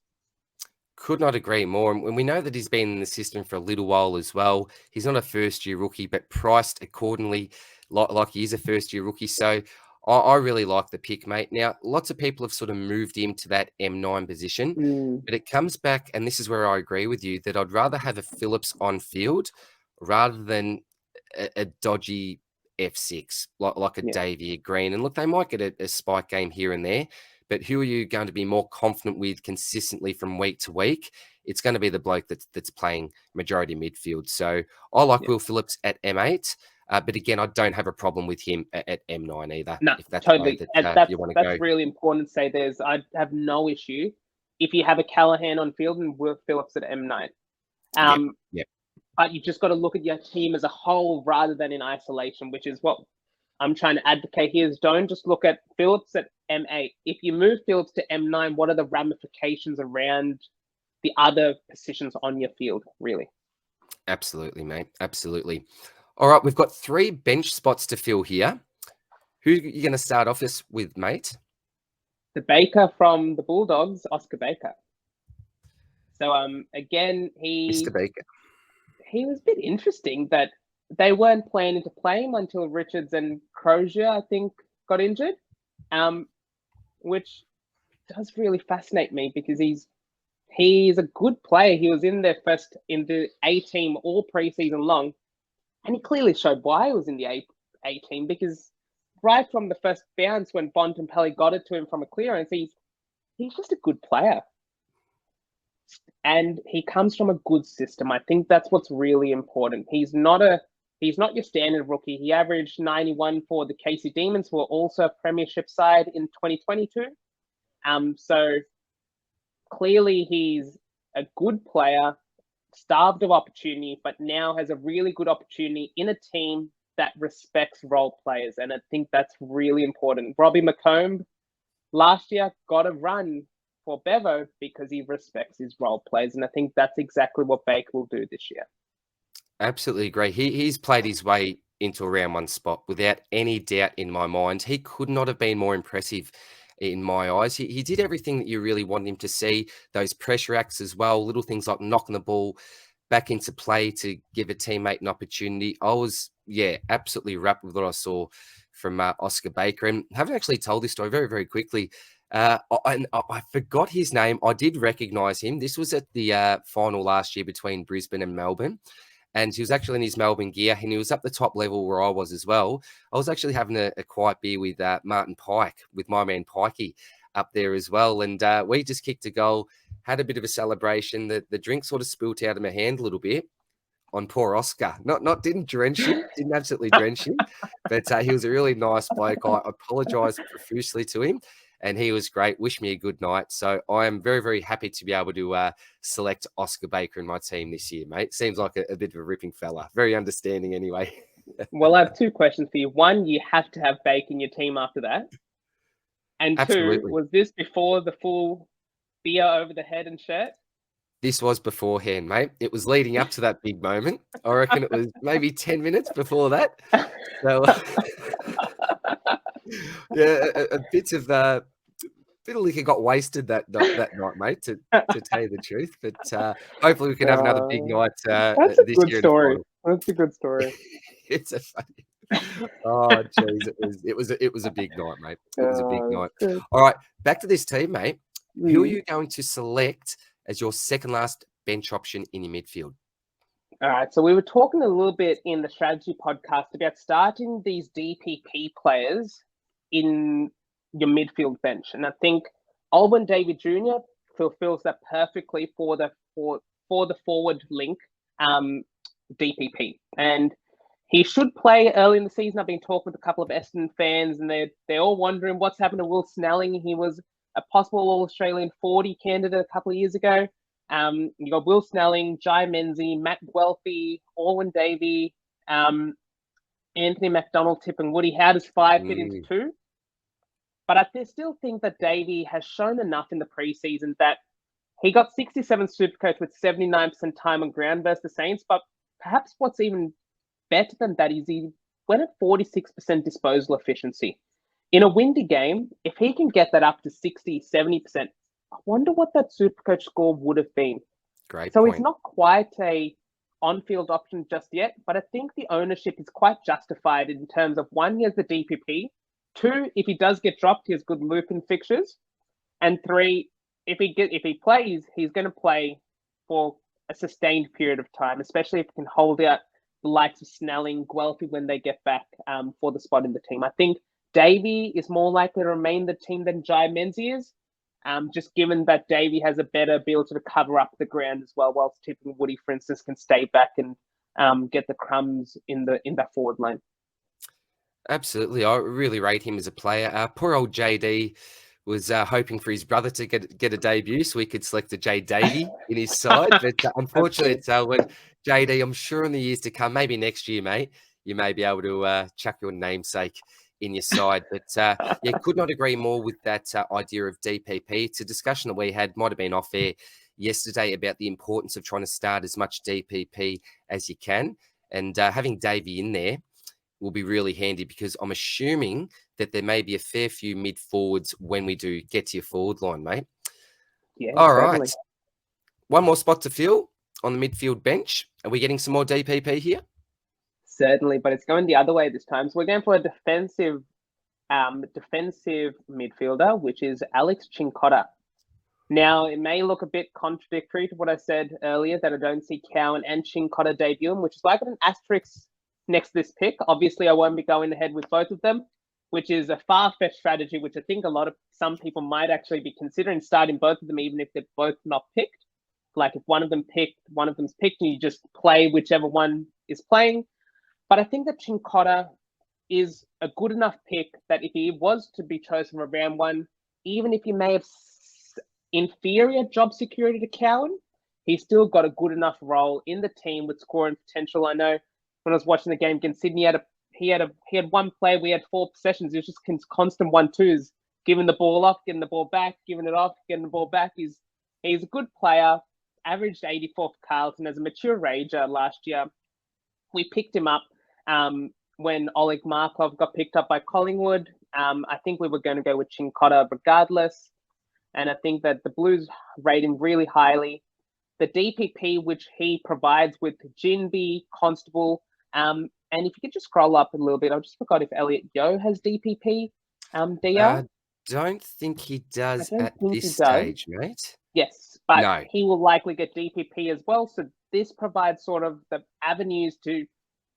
Could not agree more. And we know that he's been in the system for a little while as well. He's not a first-year rookie, but priced accordingly like he is a first-year rookie. So I really like the pick, mate. Now, lots of people have sort of moved him to that M9 position, but it comes back, and this is where I agree with you, that I'd rather have a Phillips on field rather than a dodgy F6, like a Davey Green. And look, they might get a spike game here and there, but who are you going to be more confident with consistently from week to week? It's going to be the bloke that's playing majority midfield. So I like Will Phillips at M8, but again, I don't have a problem with him at M9 either. No, if that's totally. That, you want to go. That's really important to say. I have no issue if you have a Callahan on field and Will Phillips at M9. But you just got to look at your team as a whole rather than in isolation, which is what I'm trying to advocate here, is don't just look at Phillips at M8. If you move Phillips to M9, what are the ramifications around the other positions on your field, really? Absolutely, mate. Absolutely. All right, we've got 3 bench spots to fill here. Who are you going to start off this with, mate? The Baker from the Bulldogs, Oscar Baker. So, again, Mr. Baker. He was a bit interesting that they weren't planning to play him until Richards and Crozier, I think, got injured, which does really fascinate me because he's a good player. He was in the A team all preseason long, and he clearly showed why he was in the A team, because right from the first bounce when Bontempelli got it to him from a clearance, he's just a good player. And he comes from a good system. I think that's what's really important. He's not your standard rookie. He averaged 91 for the KC Demons, who are also a premiership side in 2022. So clearly he's a good player, starved of opportunity, but now has a really good opportunity in a team that respects role players. And I think that's really important. Robbie McComb last year got a run for Bevo because he respects his role players. And I think that's exactly what Baker will do this year. Absolutely agree. He's played his way into a round one spot without any doubt in my mind. He could not have been more impressive in my eyes. He did everything that you really wanted him to see. Those pressure acts as well, little things like knocking the ball back into play to give a teammate an opportunity. I was, absolutely wrapped with what I saw from Oscar Baker. And I haven't actually told this story very, very quickly. I forgot his name. I did recognize him. This was at the final last year between Brisbane and Melbourne. And he was actually in his Melbourne gear, and he was up the top level where I was as well. I was actually having a quiet beer with Martin Pike, with my man Pikey up there as well. And we just kicked a goal, had a bit of a celebration. The drink sort of spilt out of my hand a little bit on poor Oscar. Didn't drench him, didn't absolutely drench him, but he was a really nice bloke. I apologise profusely to him, and he was great. Wish me a good night. So I am very, very happy to be able to select Oscar Baker in my team this year, mate. Seems like a bit of a ripping fella. Very understanding anyway. Well, I have two questions for you. One, you have to have Baker in your team after that. And Absolutely. Two, was this before the full beer over the head and shirt? This was beforehand, mate. It was leading up to that big moment. I reckon it was maybe 10 minutes before that. So, a bit of liquor got wasted that night, mate, to tell you the truth. But hopefully we can have another big night that's a this good year. Story. That's a good story. It's a funny. Oh, jeez, it was a big night, mate. It was a big night. Good. All right, back to this team, mate. Who are you going to select as your second last bench option in your midfield? All right, so we were talking a little bit in the strategy podcast about starting these DPP players in your midfield bench, and I think Alwyn David Jr. fulfills that perfectly for the forward link DPP, and he should play early in the season. I've been talking with a couple of Essendon fans, and they're all wondering what's happened to Will Snelling. He was a possible All-Australian 40 candidate a couple of years ago. You got Will Snelling, Jai Menzie, Matt Guelphy, Alwyn Davey, Anthony McDonald, Tip and Woody. How does 5 fit into 2? But I still think that Davey has shown enough in the preseason that he got 67 Supercoach with 79% time on ground versus the Saints. But perhaps what's even better than that is he went at 46% disposal efficiency. In a windy game, if he can get that up to 60, 70%, I wonder what that Supercoach score would have been. Great So point. He's not quite a on-field option just yet, but I think the ownership is quite justified in terms of, one, he has the DPP. 2, if he does get dropped, he has good loop-in fixtures. And 3, if he plays, he's going to play for a sustained period of time, especially if he can hold out the likes of Snelling, Guelphy when they get back for the spot in the team. I think Davey is more likely to remain the team than Jai Menzie is, just given that Davey has a better ability to cover up the ground as well, whilst Tip and Woody, for instance, can stay back and get the crumbs in that forward line. Absolutely. I really rate him as a player. Poor old JD was hoping for his brother to get a debut so he could select a J Davey in his side. But unfortunately, it's when JD, I'm sure in the years to come, maybe next year, mate, you may be able to chuck your namesake in your side. But could not agree more with that idea of DPP. It's a discussion that we had, might have been off air yesterday, about the importance of trying to start as much DPP as you can. And having Davey in there will be really handy, because I'm assuming that there may be a fair few mid-forwards when we do get to your forward line, mate. Yeah, all certainly. right. One more spot to fill on the midfield bench. Are we getting some more DPP here? Certainly, but it's going the other way this time. So we're going for a defensive midfielder, which is Alex Cincotta. Now, it may look a bit contradictory to what I said earlier, that I don't see Cowan and Cincotta debuting, which is why I got an asterisk next to this pick. Obviously, I won't be going ahead with both of them, which is a far-fetched strategy, which I think some people might actually be considering starting both of them, even if they're both not picked. Like if one of them's picked, and you just play whichever one is playing. But I think that Cincotta is a good enough pick that if he was to be chosen for round one, even if he may have inferior job security to Cowan, he's still got a good enough role in the team with scoring potential. I know when I was watching the game against Sydney, he had one play, we had 4 possessions. It was just constant 1-2s giving the ball off, getting the ball back, giving it off, getting the ball back. He's a good player, averaged 84 for Carlton as a mature rager last year. We picked him up when Oleg Markov got picked up by Collingwood. I think we were going to go with Chincotta regardless. And I think that the Blues rate him really highly. The DPP, which he provides with Jinby, Constable, and if you could just scroll up a little bit, I just forgot if Elliot Yeo has DPP. DR? Don't think he does at this stage, mate. Yes, but no. He will likely get DPP as well. So this provides sort of the avenues to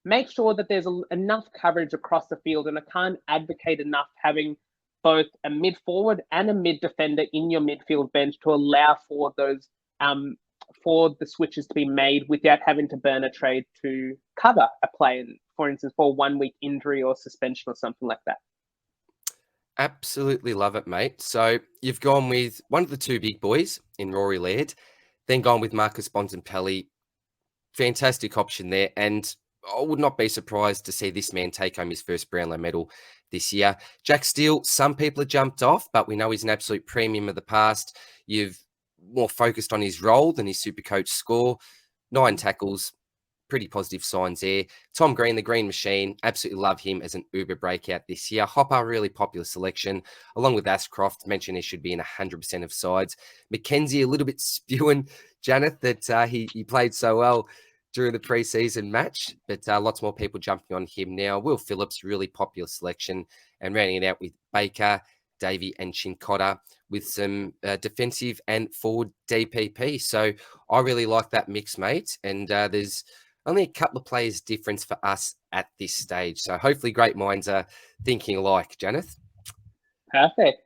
make sure that there's enough coverage across the field. And I can't advocate enough having both a mid forward and a mid defender in your midfield bench to allow for those for the switches to be made without having to burn a trade to cover a player, for instance, for a 1 week injury or suspension or something like that. Absolutely love it, mate. So you've gone with one of the two big boys in Rory Laird, then gone with Marcus Bontempelli. Fantastic option there. And I would not be surprised to see this man take home his first Brownlow medal this year. Jack Steele, some people have jumped off, but we know he's an absolute premium of the past. You've more focused on his role than his SuperCoach score. 9 tackles, pretty positive signs there. Tom Green, the Green Machine, absolutely love him as an Uber breakout this year. Hopper, really popular selection, along with Ashcroft. Mentioned he should be in 100% of sides. McKenzie, a little bit spewing, Janath, that he played so well during the preseason match, but lots more people jumping on him now. Will Phillips, really popular selection, and rounding it out with Baker, Davey and Chincotta with some defensive and forward DPP. So I really like that mix, mate. And there's only a couple of players difference for us at this stage. So hopefully great minds are thinking alike, Janath. Perfect.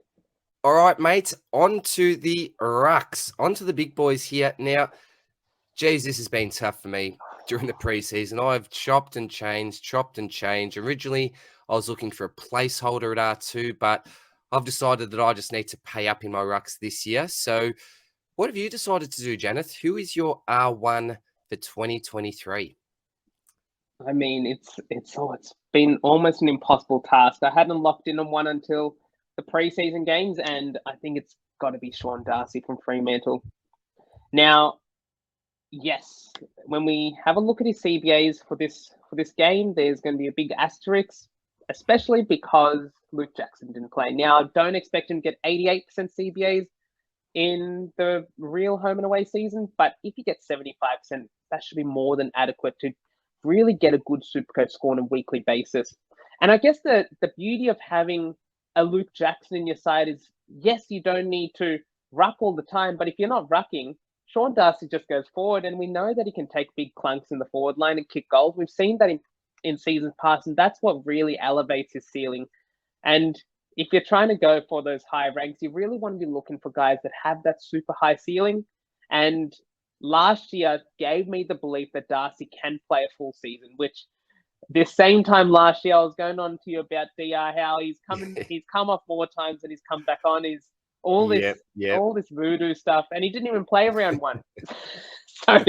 All right, mate, on to the rucks, on to the big boys here. Now, geez, this has been tough for me during the preseason. I've chopped and changed. Originally, I was looking for a placeholder at R2, but I've decided that I just need to pay up in my rucks this year. So what have you decided to do, Janath? Who is your R1 for 2023? I mean, it's been almost an impossible task. I hadn't locked in on one until the preseason games, and I think it's got to be Sean Darcy from Fremantle. Now, yes, when we have a look at his CBAs for this game, there's going to be a big asterisk, especially because Luke Jackson didn't play. Now, don't expect him to get 88% CBAs in the real home and away season, but if he gets 75%, that should be more than adequate to really get a good SuperCoach score on a weekly basis. And I guess the beauty of having a Luke Jackson in your side is, yes, you don't need to ruck all the time, but if you're not rucking, Sean Darcy just goes forward, and we know that he can take big clunks in the forward line and kick goals. We've seen that in seasons past, and that's what really elevates his ceiling. And if you're trying to go for those high ranks, you really want to be looking for guys that have that super high ceiling. And last year gave me the belief that Darcy can play a full season, which this same time last year, I was going on to you about DR, how he's come off more times than he's come back on. He's all this voodoo stuff, and he didn't even play round one. So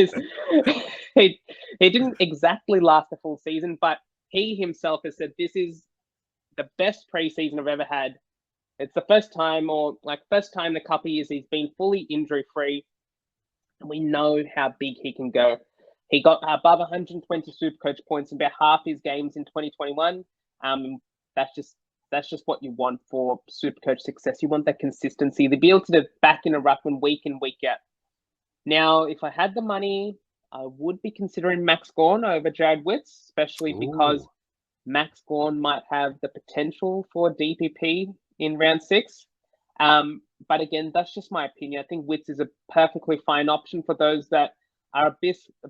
he didn't exactly last a full season, but he himself has said this is the best preseason I've ever had. It's the first time in a couple of years he's been fully injury free, and we know how big he can go. He got above 120 SuperCoach points in about half his games in 2021. That's just what you want for SuperCoach success. You want that consistency, to be able to back in a ruckman week in, week out. Now, if I had the money, I would be considering Max Gawn over Jared Witts, especially because Max Gawn might have the potential for DPP in round 6. But again, that's just my opinion. I think Witts is a perfectly fine option for those that are a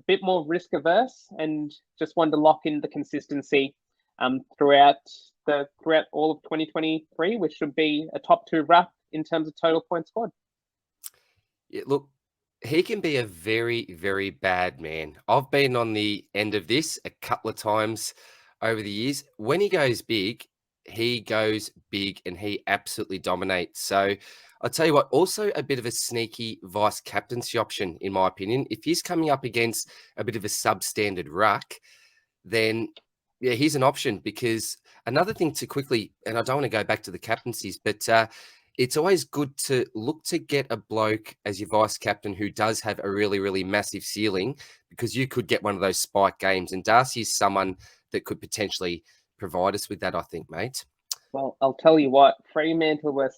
bit more risk averse and just want to lock in the consistency throughout all of 2023, which should be a top 2 ruck in terms of total points scored. Yeah, look, he can be a very, very bad man. I've been on the end of this a couple of times over the years. When he goes big and he absolutely dominates. So I'll tell you what, also a bit of a sneaky vice captaincy option, in my opinion. If he's coming up against a bit of a substandard ruck, then yeah, he's an option, because Another thing to quickly, and I don't want to go back to the captaincies, but it's always good to look to get a bloke as your vice captain who does have a really, really massive ceiling, because you could get one of those spike games. And Darcy is someone that could potentially provide us with that, I think, mate. Well, I'll tell you what, Fremantle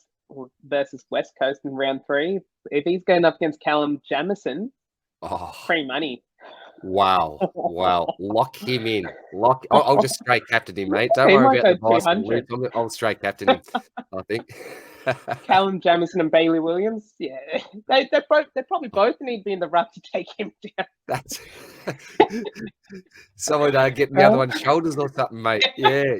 versus West Coast in round 3. If he's going up against Callum Jamieson, free money. Wow. Lock him in. I'll just straight captain him, mate. Don't worry about the bicycle. I'll straight captain him, I think. Callum Jamieson and Bailey Williams. Yeah. They probably both need to be in the ruck to take him down. That's someone getting the other one's shoulders or something, mate. Yeah.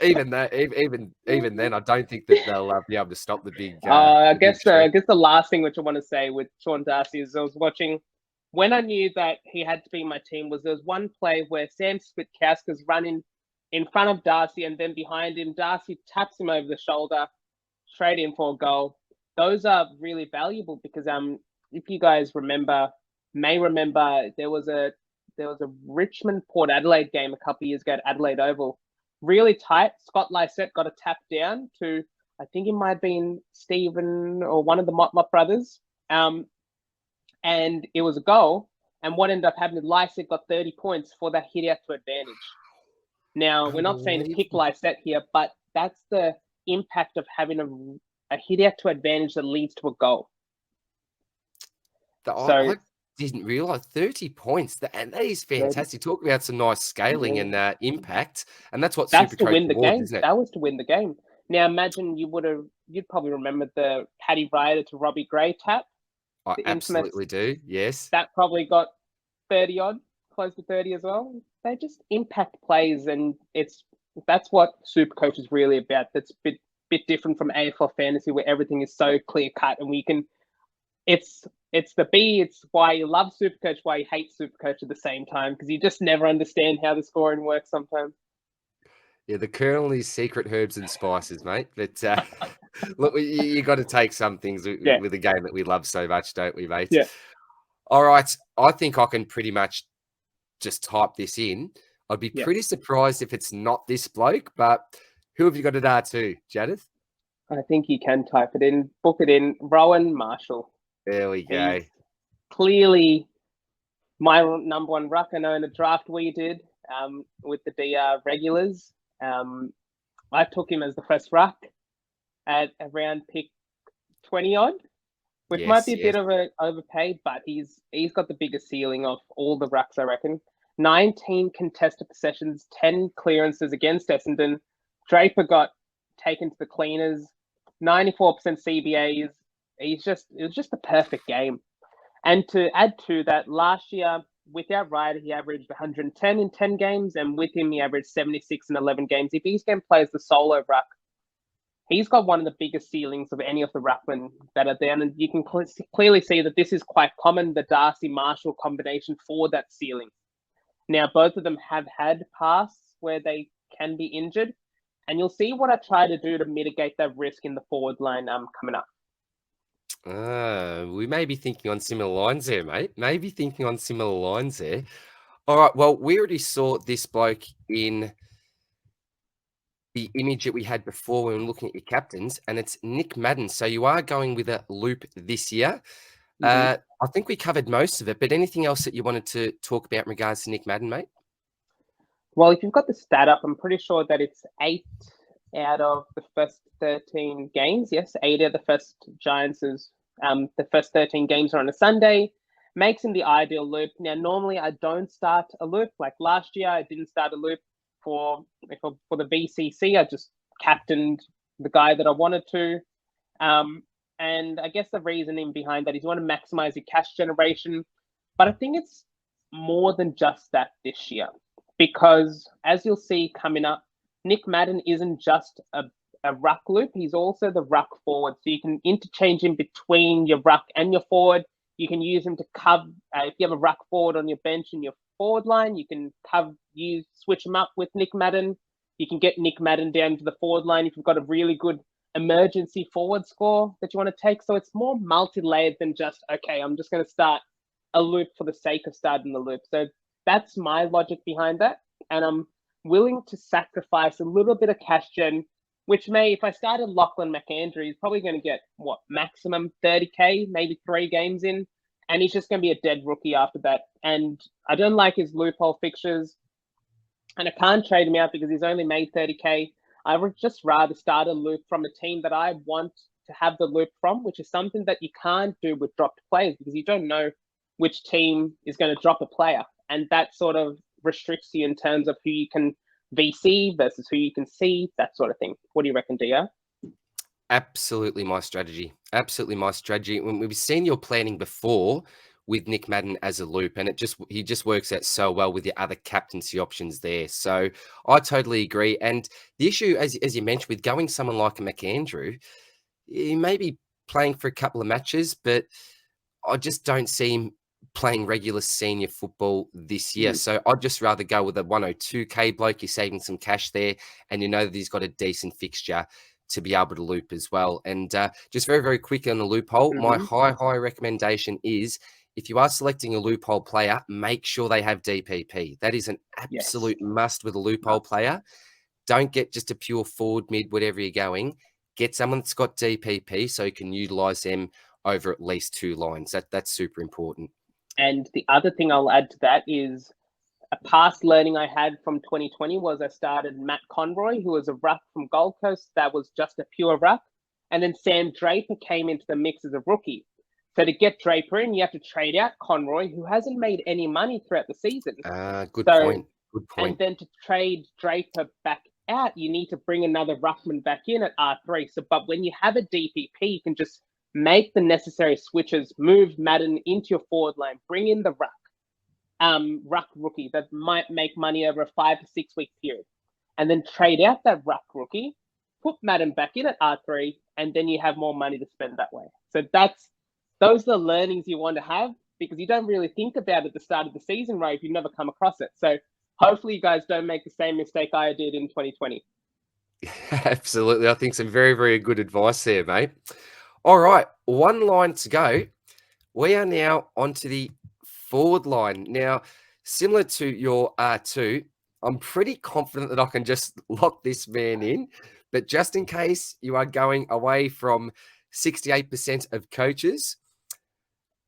Even that, even then, I don't think that they'll be able to stop the big. I guess the last thing which I want to say with Sean Darcy is I was watching when I knew that he had to be in my team. There was one play where Sam Spitkowska's running in front of Darcy, and then behind him, Darcy taps him over the shoulder, straight in for a goal. Those are really valuable because if you guys may remember, there was a Richmond Port Adelaide game a couple of years ago at Adelaide Oval. Really tight. Scott Lysette got a tap down to, I think it might have been Stephen or one of the Mott brothers. And it was a goal. And what ended up happening, Lysette got 30 points for that hit out to advantage. Now, we're not saying to pick Lysette here, but that's the impact of having a hit out to advantage that leads to a goal. I didn't realise 30 points, and that is fantastic. Talk about some nice scaling and impact, and that's SuperCoach to win the game. Isn't it? That was to win the game. Now imagine you'd probably remember the Paddy Ryder to Robbie Gray tap. I absolutely do. Yes, that probably got 30 odd, close to 30 as well. They just impact plays, and that's what SuperCoach is really about. That's a bit different from AFL fantasy, where everything is so clear cut, and we can. It's the B. It's why you love SuperCoach, why you hate SuperCoach at the same time, because you just never understand how the scoring works sometimes. Yeah, the kernel is secret herbs and spices, mate. But look, you got to take some things with a game that we love so much, don't we, mate? Yeah. All right. I think I can pretty much just type this in. I'd be pretty surprised if it's not this bloke, but who have you got at R2, Janath? I think you can type it in, book it in. Rowan Marshall. There we go. He's clearly my number one ruck. I know in the draft we did with the DR regulars. I took him as the first ruck at around pick 20 odd, which might be a bit of an overpaid, but he's got the biggest ceiling of all the rucks, I reckon. 19 contested possessions, 10 clearances against Essendon. Draper got taken to the cleaners, 94% CBAs. It was just the perfect game. And to add to that, last year, without Ryder, he averaged 110 in 10 games, and with him, he averaged 76 in 11 games. If he's going to play as the solo ruck, he's got one of the biggest ceilings of any of the ruckmen that are there. And you can clearly see that this is quite common, the Darcy-Marshall combination for that ceiling. Now, both of them have had pasts where they can be injured, and you'll see what I try to do to mitigate that risk in the forward line coming up. We may be thinking on similar lines there, mate. Maybe thinking on similar lines there. All right, well, we already saw this bloke in the image that we had before when we were looking at your captains, and it's Nick Madden. So you are going with a loop this year. I think we covered most of it, but anything else that you wanted to talk about in regards to Nick Madden, mate? Well, if you've got the stat up, I'm pretty sure that it's 8 out of the first 13 games. Yes, 8 out of the first Giants' the first 13 games are on a Sunday. Makes him the ideal loop. Now, normally I don't start a loop. Like last year, I didn't start a loop for the VCC. I just captained the guy that I wanted to. And I guess the reasoning behind that is you want to maximize your cash generation. But I think it's more than just that this year. Because as you'll see coming up, Nick Madden isn't just a ruck loop. He's also the ruck forward. So you can interchange him between your ruck and your forward. You can use him to cover. If you have a ruck forward on your bench in your forward line, you can switch him up with Nick Madden. You can get Nick Madden down to the forward line if you've got a really good emergency forward score that you want to take. So it's more multi-layered than just, okay, I'm just going to start a loop for the sake of starting the loop. So that's my logic behind that. And willing to sacrifice a little bit of cash gen, which may, if I started Lachlan McAndrew, he's probably going to get, maximum 30K, maybe 3 games in, and he's just going to be a dead rookie after that. And I don't like his loophole fixtures, and I can't trade him out because he's only made 30K. I would just rather start a loop from a team that I want to have the loop from, which is something that you can't do with dropped players because you don't know which team is going to drop a player. And that sort of restricts you in terms of who you can VC versus who you can see, that sort of thing. What do you reckon, Dia? Absolutely my strategy. Absolutely my strategy. When we've seen your planning before with Nick Madden as a loop, and he just works out so well with your other captaincy options there. So I totally agree. And the issue, as you mentioned, with going someone like a McAndrew, he may be playing for a couple of matches, but I just don't see him playing regular senior football this year. So I'd just rather go with a 102K bloke. You're saving some cash there, and you know that he's got a decent fixture to be able to loop as well. And just very, very quick on the loophole, my high recommendation is if you are selecting a loophole player, make sure they have DPP. That is an absolute must with a loophole player. Don't get just a pure forward mid, whatever you're going. Get someone that's got DPP so you can utilize them over at least 2 lines. That's super important. And the other thing I'll add to that is a past learning I had from 2020 was I started Matt Conroy, who was a ruck from Gold Coast that was just a pure ruck. And then Sam Draper came into the mix as a rookie. So to get Draper in, you have to trade out Conroy, who hasn't made any money throughout the season. Good point. And then to trade Draper back out, you need to bring another ruckman back in at R3. But when you have a DPP, you can just make the necessary switches, move Madden into your forward line, bring in the ruck rookie that might make money over a 5 to 6 week period, and then trade out that ruck rookie, put Madden back in at R3, and then you have more money to spend that way. So those are the learnings you want to have because you don't really think about it at the start of the season, right? If you've never come across it. So hopefully you guys don't make the same mistake I did in 2020. Absolutely. I think some very, very good advice there, mate. All right, 1 line to go. We are now onto the forward line. Now, similar to your R2, I'm pretty confident that I can just lock this man in. But just in case you are going away from 68% of coaches,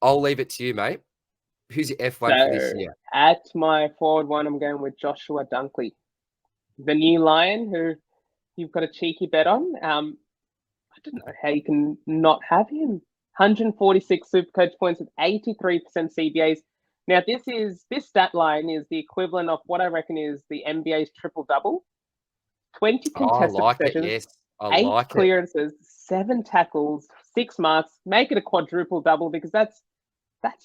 I'll leave it to you, mate. Who's your F1 for this year? At my forward one, I'm going with Joshua Dunkley, the new Lion who you've got a cheeky bet on. I don't know how you can not have him. 146 SuperCoach points with 83% CBAs. Now, this stat line is the equivalent of what I reckon is the NBA's triple-double. 20 contested possessions, 8 clearances, 7 tackles, 6 marks. Make it a quadruple-double because that's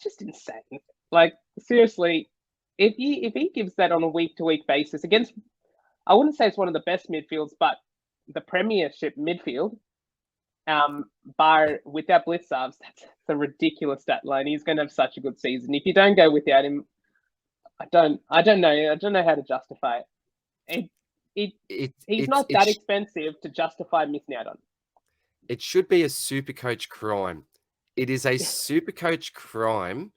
just insane. Like, seriously, if he gives that on a week-to-week basis against, I wouldn't say it's one of the best midfields, but the Premiership midfield, bar without Blitzarves, that's a ridiculous stat line. He's going to have such a good season. If you don't go without him, I don't know how to justify it. He's not that expensive to justify missing out on. It should be a SuperCoach crime. It is a SuperCoach crime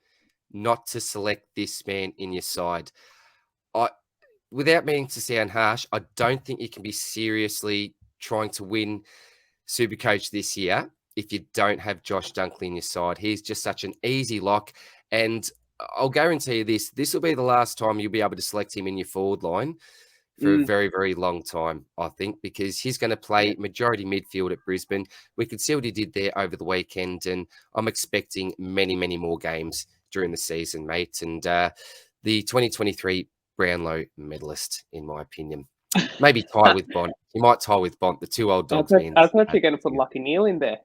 not to select this man in your side. Without meaning to sound harsh, I don't think you can be seriously trying to win SuperCoach this year if you don't have Josh Dunkley in your side. He's just such an easy lock. And I'll guarantee you this will be the last time you'll be able to select him in your forward line for a very, very long time, I think, because he's going to play majority midfield at Brisbane. We could see what he did there over the weekend, and I'm expecting many, many more games during the season, mate. And the 2023 Brownlow medalist, in my opinion. Maybe tie with Bont. He might tie with Bont, the 2 old dogs. I thought you were going to put Lockie Neal in there.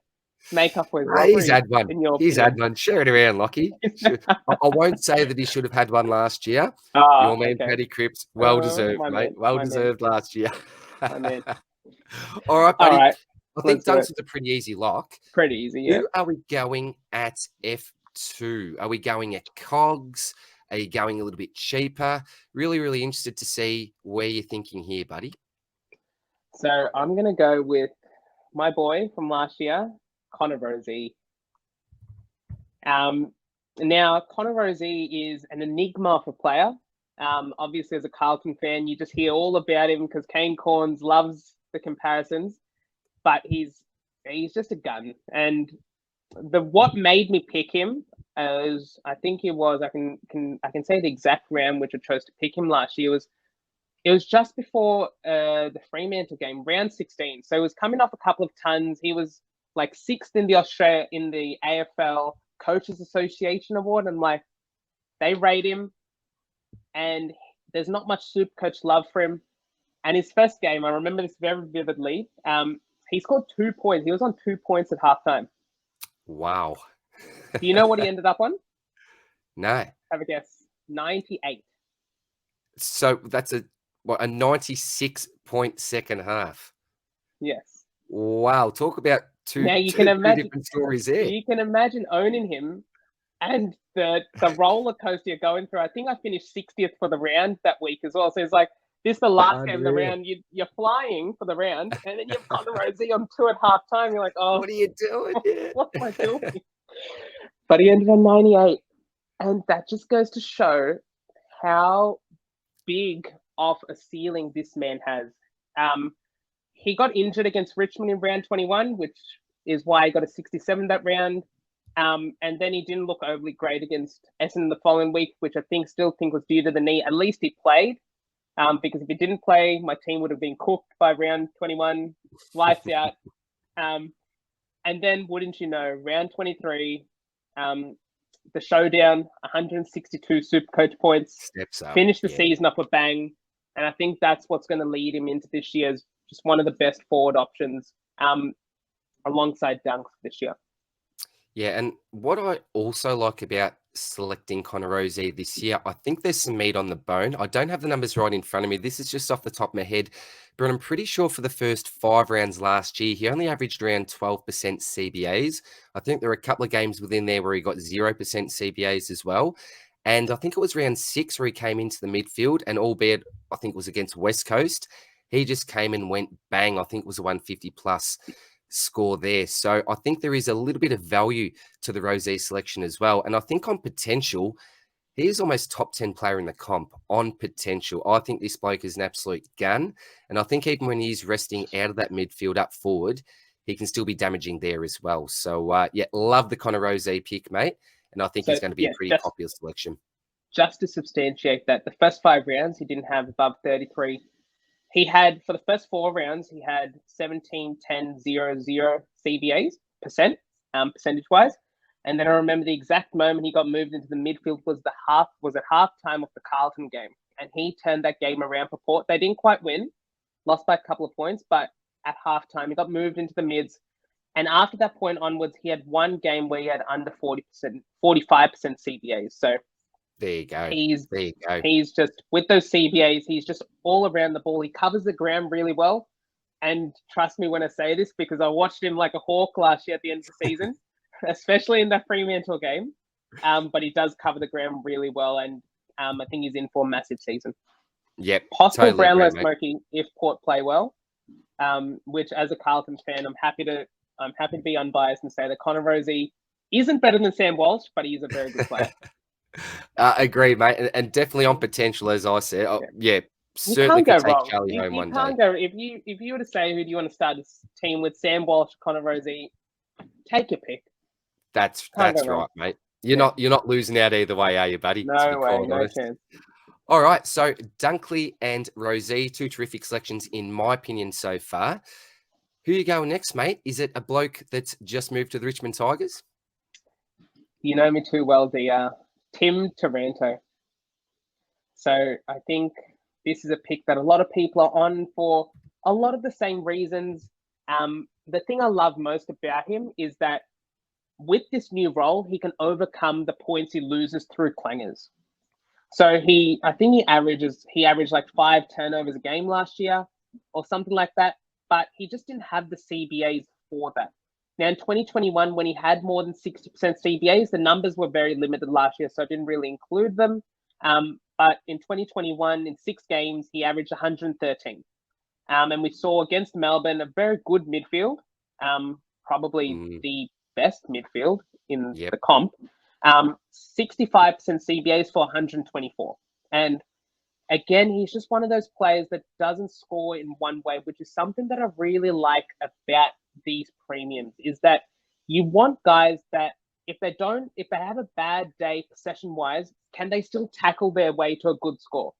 Make up with robbery. He's had one. He's had one. Share it around, Lockie. I won't say that he should have had one last year. Your man, Paddy Cripps, well deserved, mate. Well deserved last year. My man. All right, buddy. All right. I think Dunks is a pretty easy lock. Pretty easy, yeah. Who are we going at F2? Are we going at Cogs? Are you going a little bit cheaper? Really, really interested to see where you're thinking here, buddy. So I'm going to go with my boy from last year, Connor Rozee. Now, Connor Rozee is an enigma of a player. Obviously, as a Carlton fan, you just hear all about him because Kane Corns loves the comparisons, but he's just a gun. And what made me pick him is I think it was I can say the exact round which I chose to pick him last year was it was just before the Fremantle game, round 16. So he was coming off a couple of tons. He was like sixth in the AFL Coaches Association Award, and like they rate him, and there's not much SuperCoach love for him. And his first game, I remember this very vividly. He scored 2 points. He was on 2 points at halftime. Wow. Do you know what he ended up on? No. Have a guess. 98. So that's a 96-point second half. Yes. Wow. Talk about two different stories there. You can imagine owning him and the roller coaster you're going through. I think I finished 60th for the round that week as well. So it's like, this is the last game of the round. You're flying for the round, and then you've got Rosie on 2 at halftime. You're like, oh, what are you doing? What am I doing? But he ended on 98. And that just goes to show how big of a ceiling this man has. He got injured against Richmond in round 21, which is why he got a 67 that round. And then he didn't look overly great against Essendon the following week, which I still think was due to the knee. At least he played. Because if he didn't play, my team would have been cooked by round 21, lights out. And then, wouldn't you know, round 23, the showdown, 162 SuperCoach points, steps up, finished the season up a bang. And I think that's what's going to lead him into this year as just one of the best forward options alongside Dunks this year. Yeah, and what I also like about selecting Connor Rozee this year, I think there's some meat on the bone. I don't have the numbers right in front of me. This is just off the top of my head, but I'm pretty sure for the first 5 rounds last year, he only averaged around 12% CBAs. I think there were a couple of games within there where he got 0% CBAs as well. And I think it was round 6 where he came into the midfield, and albeit I think it was against West Coast, he just came and went bang. I think it was a 150 plus score there. So I think there is a little bit of value to the Rozee selection as well. And I think on potential, he is almost top 10 player in the comp on potential. I think this bloke is an absolute gun. And I think even when he's resting out of that midfield up forward, he can still be damaging there as well. So, yeah, love the Connor Rozee pick, mate. And I think he's going to be a pretty popular selection. Just to substantiate that, the first 5 rounds, he didn't have above 33. He had, for the first 4 rounds, he had 17, 10, 0, 0 CBAs, percentage-wise. And then I remember the exact moment he got moved into the midfield was at halftime of the Carlton game. And he turned that game around for Port. They didn't quite win, lost by a couple of points, but at halftime, he got moved into the mids. And after that point onwards, he had one game where he had under 40%, 45% CBAs. So there you go. He's just, with those CBAs, he's just all around the ball. He covers the ground really well. And trust me when I say this, because I watched him like a hawk last year at the end of the season, especially in that Fremantle game. But he does cover the ground really well. And I think he's in for a massive season. Yep. Possible totally Brownlow smoking if Port play well, which as a Carlton fan, I'm happy to be unbiased and say that Connor Rozee isn't better than Sam Walsh, but he's a very good player. Agreed, mate, and definitely on potential, as I said. Certainly you can't could go take Charlie home one day. You can't go if you were to say who do you want to start this team with, Sam Walsh, Connor Rozee, take your pick. That's right, mate. You're not losing out either way, are you, buddy? No way, no chance. All right, so Dunkley and Rozee, 2 terrific selections in my opinion so far. Who are you going next, mate? Is it a bloke that's just moved to the Richmond Tigers? You know me too well, DR. Tim Taranto. So I think this is a pick that a lot of people are on for a lot of the same reasons. The thing I love most about him is that with this new role, he can overcome the points he loses through clangers. So I think he averaged like 5 turnovers a game last year or something like that, but he just didn't have the CBAs for that. Now, in 2021, when he had more than 60% CBAs, the numbers were very limited last year, so I didn't really include them. But in 2021, in 6 games, he averaged 113. And we saw against Melbourne a very good midfield, probably the best midfield in the comp. 65% CBAs for 124. And again, he's just one of those players that doesn't score in one way, which is something that I really like about these premiums, is that you want guys that if they have a bad day possession-wise, can they still tackle their way to a good score?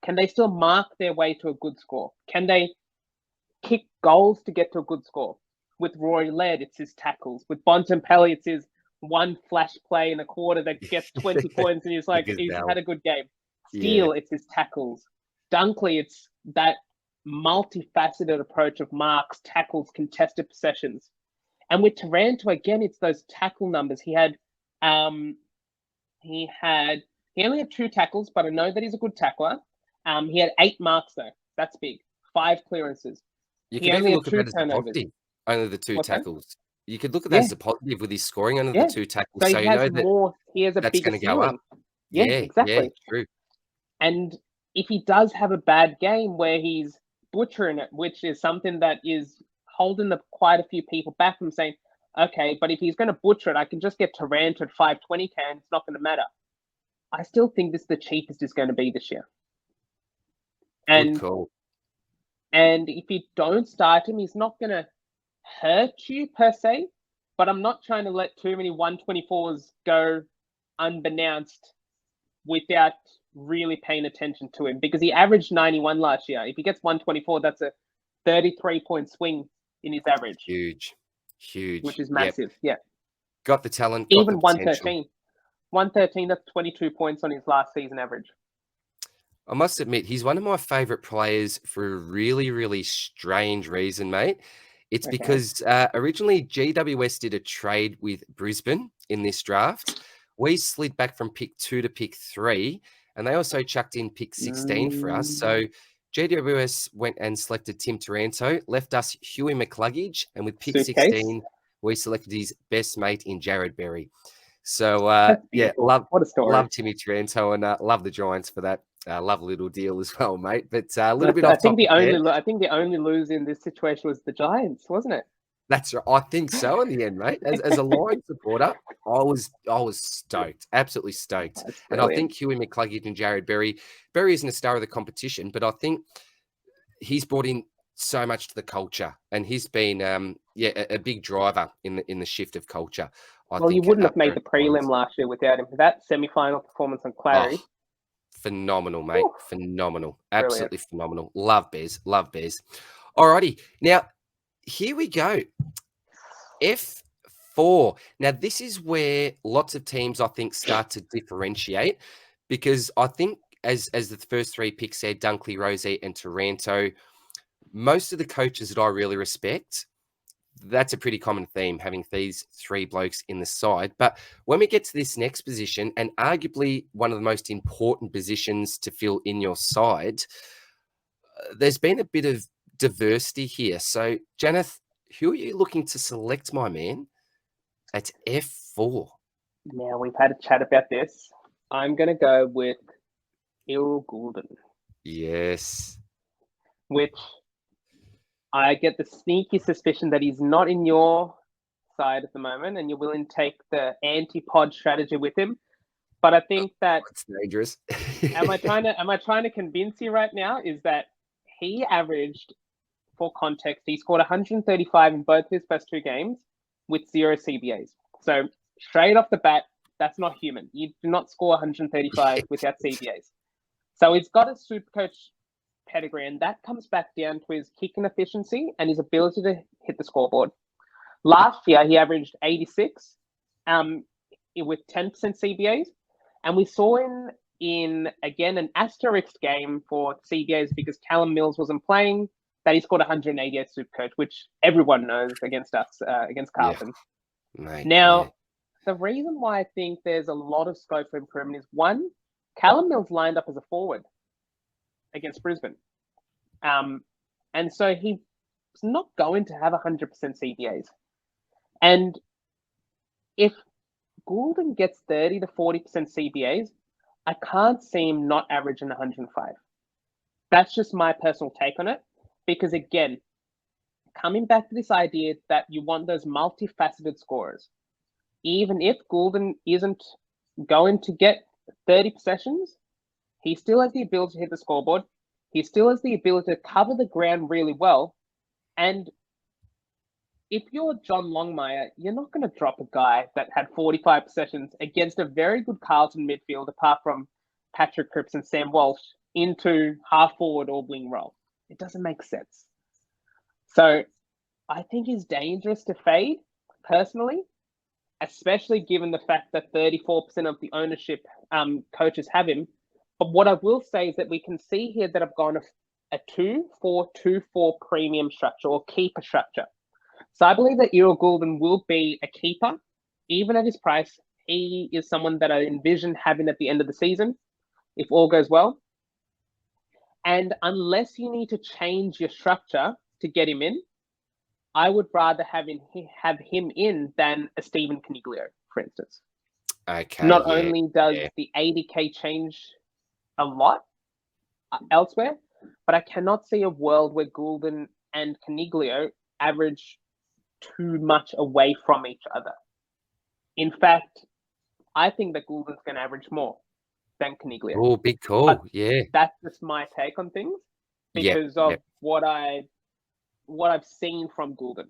Can they still mark their way to a good score? Can they kick goals to get to a good score? With Rory Laird, it's his tackles. With Bontempelli, it's his one flash play in a quarter that gets 20 points and he's like, he's had a good game. Steele, it's his tackles. Dunkley, it's that multifaceted approach of marks, tackles, contested possessions. And with Taranto, again, it's those tackle numbers. He only had 2 tackles, but I know that he's a good tackler. He had 8 marks though. That's big. 5 clearances. You could even look at that as a positive. Only the 2 tackles. You could look at that as a positive with his scoring under the 2 tackles. So he has more. He has a bigger ceiling. Yeah, exactly. True. And if he does have a bad game where he's butchering it, which is something that is holding quite a few people back from saying, okay, but if he's going to butcher it, I can just get Taranto at 520k and it's not going to matter. I still think this is the cheapest it's going to be this year. And, good call. And if you don't start him, he's not going to hurt you per se, but I'm not trying to let too many 124s go unbeknownst without really paying attention to him, because he averaged 91 last year. If he gets 124, that's a 33-point swing in his average. Huge. Which is massive. Yeah. Got the talent. Even 113. 113, that's 22 points on his last season average. I must admit, he's one of my favourite players for a really, really strange reason, mate. It's because originally GWS did a trade with Brisbane in this draft. We slid back from pick 2 to pick 3, and they also chucked in pick 16 for us. So GWS went and selected Tim Taranto, left us Huey McCluggage, and with pick 16, we selected his best mate in Jared Berry. So, love Timmy Taranto and love the Giants for that. Love a little deal as well, mate. But a little bit off topic. I think the only loser in this situation was the Giants, wasn't it? That's right. I think so in the end, mate. As a Lions supporter, I was stoked, absolutely stoked. And I think Huey McCluggage and Jared Berry isn't a star of the competition, but I think he's brought in so much to the culture, and he's been a big driver in the shift of culture. You wouldn't have made the prelim last year without him. That semi-final performance on Clary. Oh, phenomenal, mate. Ooh. Phenomenal. Absolutely phenomenal. Love Bez. Alrighty. Now, here we go. F4. Now, this is where lots of teams, I think, start to differentiate, because I think, as the first 3 picks said, Dunkley, Rosé, and Taranto, most of the coaches that I really respect, that's a pretty common theme, having these 3 blokes in the side. But when we get to this next position, and arguably one of the most important positions to fill in your side, there's been a bit of diversity here. So, Janath, who are you looking to select, my man, at F4? Now, we've had a chat about this. I'm going to go with Errol Goulden. Yes. Which I get the sneaky suspicion that he's not in your side at the moment, and you're willing to take the anti-pod strategy with him. But I think that it's dangerous. am I trying to convince you right now? Is that he averaged, for context, he scored 135 in both his first 2 games with 0 CBAs. So straight off the bat, that's not human. You do not score 135 without CBAs. So he's got a SuperCoach pedigree, and that comes back down to his kicking efficiency and his ability to hit the scoreboard. Last year, he averaged 86 with 10% CBAs, and we saw in again an asterisk game for CBAs because Callum Mills wasn't playing, that he scored 188 SuperCoach, which everyone knows against us, against Carlton. Yeah. The reason why I think there's a lot of scope for improvement is, one, Callum Mills lined up as a forward against Brisbane. And so he's not going to have 100% CBAs. And if Goulden gets 30 to 40% CBAs, I can't see him not averaging 105. That's just my personal take on it. Because again, coming back to this idea that you want those multifaceted scorers, even if Goulden isn't going to get 30 possessions, He still has the ability to hit the scoreboard. He still has the ability to cover the ground really well. And if you're John Longmire, you're not going to drop a guy that had 45 possessions against a very good Carlton midfield, apart from Patrick Cripps and Sam Walsh, into half forward or wing role. It doesn't make sense. So I think he's dangerous to fade, personally, especially given the fact that 34% of the ownership coaches have him. But what I will say is that we can see here that I've gone a 2-4-2-4 premium structure or keeper structure. So I believe that Errol Goulden will be a keeper. Even at his price, he is someone that I envision having at the end of the season, if all goes well. And unless you need to change your structure to get him in, I would rather have him in than a Stephen Coniglio, for instance. Okay. Not only does the 80K change a lot elsewhere, but I cannot see a world where Goulden and Coniglio average too much away from each other. In fact, I think that Goulden's going to average more than Coniglio. Oh, big call. But yeah. That's just my take on things because of what I've seen from Goulden.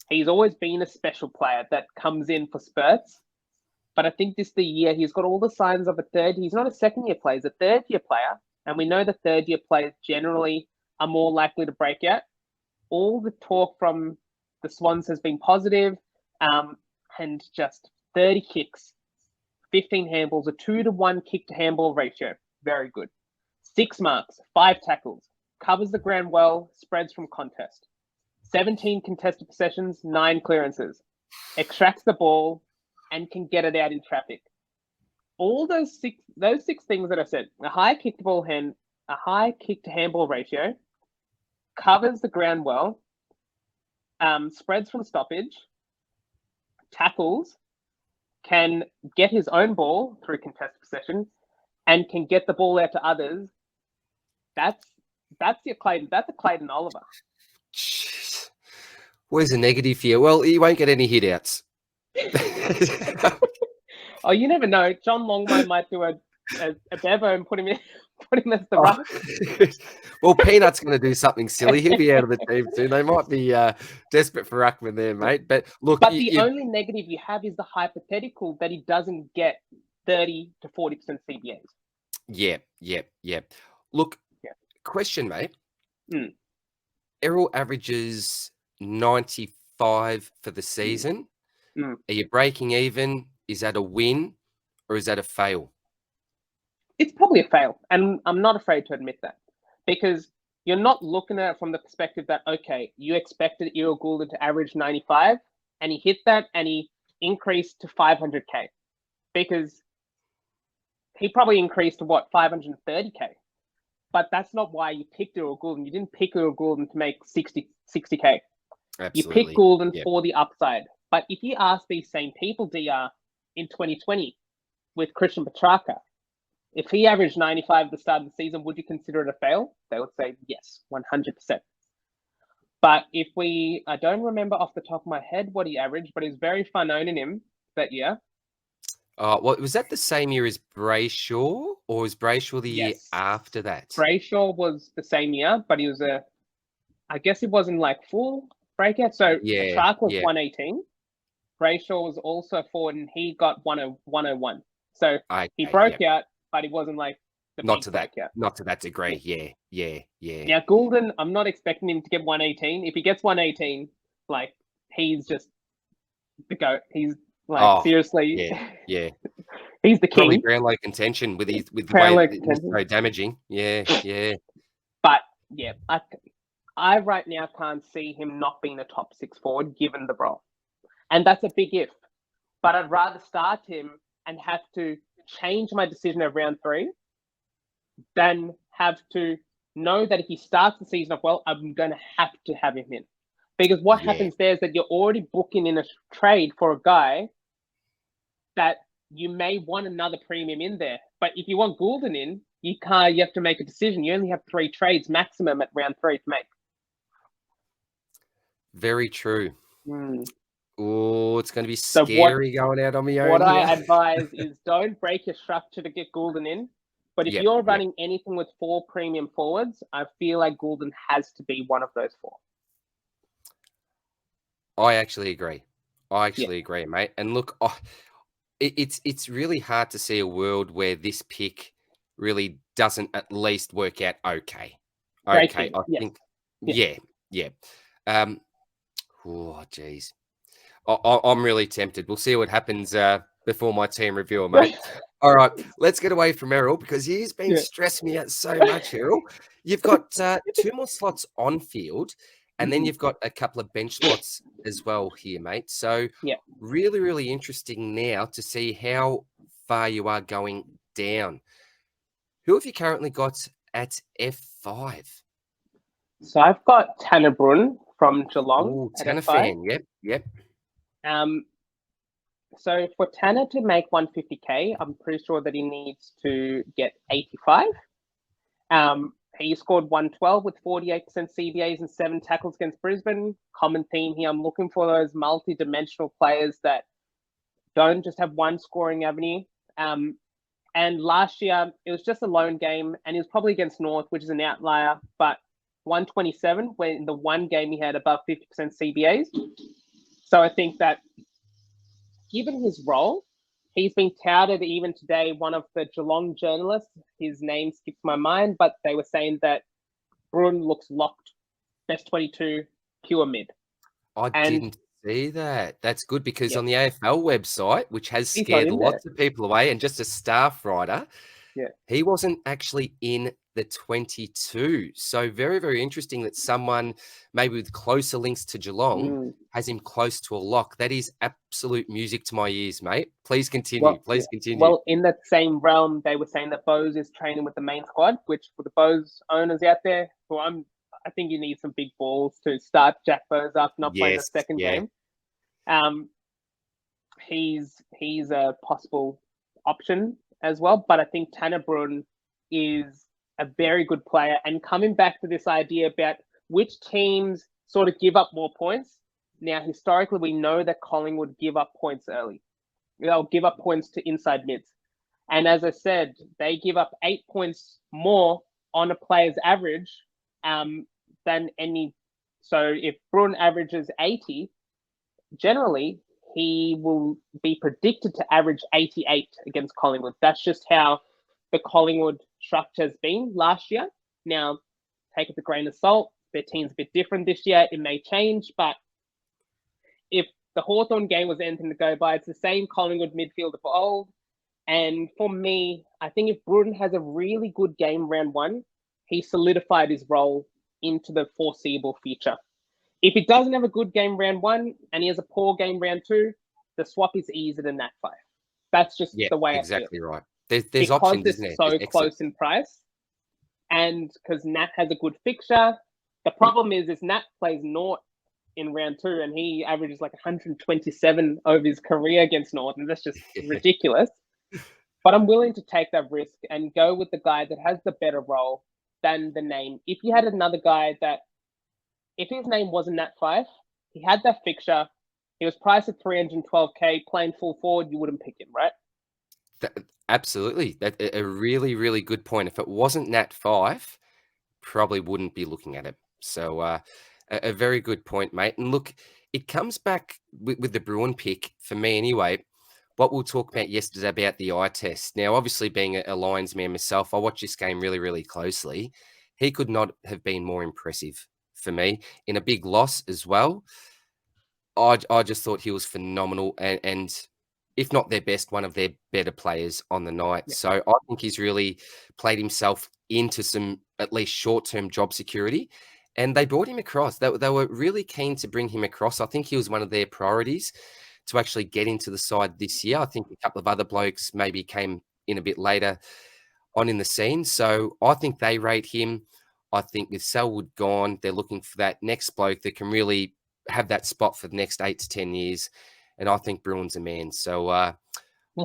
He's always been a special player that comes in for spurts. But I think this is the year he's got all the signs of a third. He's not a second-year player. He's a third-year player. And we know the third-year players generally are more likely to break out. All the talk from the Swans has been positive, and just 30 kicks, 15 handballs, a 2-to-1 kick-to-handball ratio. Very good. 6 marks, 5 tackles, covers the ground well, spreads from contest. 17 contested possessions, 9 clearances. Extracts the ball and can get it out in traffic. All those six things that I said, a high kick-to-handball ratio, covers the ground well, spreads from stoppage, tackles, can get his own ball through contested possession, and can get the ball out to others. That's your Clayton. That's a Clayton Oliver. Jeez. Where's the negative here? Well, he won't get any hit outs. Oh, you never know. John Longmire might do a Bevo and put him as the ruck. Well, Peanut's going to do something silly. He'll be out of the team soon. They might be desperate for ruckman there, mate. But look, the only negative you have is the hypothetical that he doesn't get 30 to 40% CBAs. Yeah. Look, question, mate. Errol averages 95 for the season. Are you breaking even? Is that a win or is that a fail? It's probably a fail. And I'm not afraid to admit that because you're not looking at it from the perspective that, okay, you expected Errol Goulden to average 95 and he hit that and he increased to 500K because he probably increased to 530K. But that's not why you picked Errol Goulden. You didn't pick Errol Goulden to make 60K. Absolutely. You picked Goulden for the upside. But if you ask these same people, DR, in 2020 with Christian Petrarca, if he averaged 95 at the start of the season, would you consider it a fail? They would say yes, 100%. But I don't remember off the top of my head what he averaged, but it was very fun owning him that year. Well, was that the same year as Brayshaw, or was Brayshaw the year after that? Brayshaw was the same year, but he was I guess it wasn't like full breakout. So Petrarca was 118. Brayshaw was also forward and he got 101. So he broke out, but he wasn't like the not big to that breakout. Not to that degree. Yeah. Now Goulden, I'm not expecting him to get 118. If he gets 118, like he's just the GOAT. He's like seriously. Yeah. He's the king. Probably Brownlow contention with the way it's so damaging. Yeah. But yeah, I right now can't see him not being a top 6 forward given the role. And that's a big if. But I'd rather start him and have to change my decision at round 3 than have to know that if he starts the season off well, I'm going to have him in. Because what happens there is that you're already booking in a trade for a guy that you may want another premium in there. But if you want Goulden in, you have to make a decision. You only have 3 trades maximum at round 3 to make. Very true. Oh, it's going to be scary going out on my own. What I advise is don't break your structure to get Goulden in, But if you're running anything with 4 premium forwards, I feel like Goulden has to be one of those 4. I actually agree. Agree, mate. And look, it's really hard to see a world where this pick really doesn't at least work out okay. Great Okay, pick. I think, yeah. Oh, geez. I'm really tempted. We'll see what happens before my team reviewer, mate. All right, let's get away from Errol because he's been stressing me out so much, Errol. You've got 2 more slots on field, and then you've got a couple of bench spots as well here, mate. So really, really interesting now to see how far you are going down. Who have you currently got at F5? So I've got Tanner Brunn from Geelong. Oh, Tanner fan. Yep. So for Tanner to make 150K, I'm pretty sure that he needs to get 85. He scored 112 with 48% CBAs and 7 tackles against Brisbane. Common theme here. I'm looking for those multi-dimensional players that don't just have one scoring avenue. And last year, it was just a lone game, and he was probably against North, which is an outlier, but 127 when in the one game he had above 50% CBAs. So I think that given his role, he's been touted even today. One of the Geelong journalists, his name skips my mind, but they were saying that Brun looks locked. Best 22, pure mid. I didn't see that. That's good because on the AFL website, which has scared lots of people away, and just a staff writer, he wasn't actually in the 22. So very, very interesting that someone maybe with closer links to Geelong has him close to a lock. That is absolute music to my ear's, mate. Please continue. Continue. Well, in that same realm, they were saying that Bose is training with the main squad, which for the Bose owners out there, who I think you need some big balls to start Jack Bose up, not playing the second game. He's a possible option as well, but I think Tanner Brunn is a very good player. And coming back to this idea about which teams sort of give up more points. Now, historically, we know that Collingwood give up points early. They'll give up points to inside mids. And as I said, they give up 8 points more on a player's average than any. So if Brunn averages 80, generally, he will be predicted to average 88 against Collingwood. That's just how the Collingwood structure has been last year. Now, take it with a grain of salt. Their team's a bit different this year. It may change, but if the Hawthorn game was anything to go by, it's the same Collingwood midfield of old. And for me, I think if Bruden has a really good game round 1, he solidified his role into the foreseeable future. If he doesn't have a good game round 1 and he has a poor game round 2, the swap is easier than Nat 5. That's just the way I feel. Exactly right. There's options, isn't there? So close in price. And because Nat has a good fixture, the problem is Nat plays North in round 2 and he averages like 127 over his career against North, and that's just ridiculous. But I'm willing to take that risk and go with the guy that has the better role than the name. If you had another guy that, if his name wasn't Nat 5, he had that fixture, he was priced at 312K, playing full forward, you wouldn't pick him, right? Absolutely. That's a really, really good point. If it wasn't Nat 5, probably wouldn't be looking at it. So a very good point, mate. And look, it comes back with the Bruin pick, for me anyway, what we'll talk about yesterday about the eye test. Now, obviously being a Lions man myself, I watched this game really, really closely. He could not have been more impressive for me in a big loss as well. I just thought he was phenomenal and if not their best, one of their better players on the night. Yeah. So I think he's really played himself into some at least short-term job security. And they brought him across. They were really keen to bring him across. I think he was one of their priorities to actually get into the side this year. I think a couple of other blokes maybe came in a bit later on in the scene. So I think they rate him. I think with Selwood gone, they're looking for that next bloke that can really have that spot for the next 8 to 10 years. And I think Bruin's a man. So, well,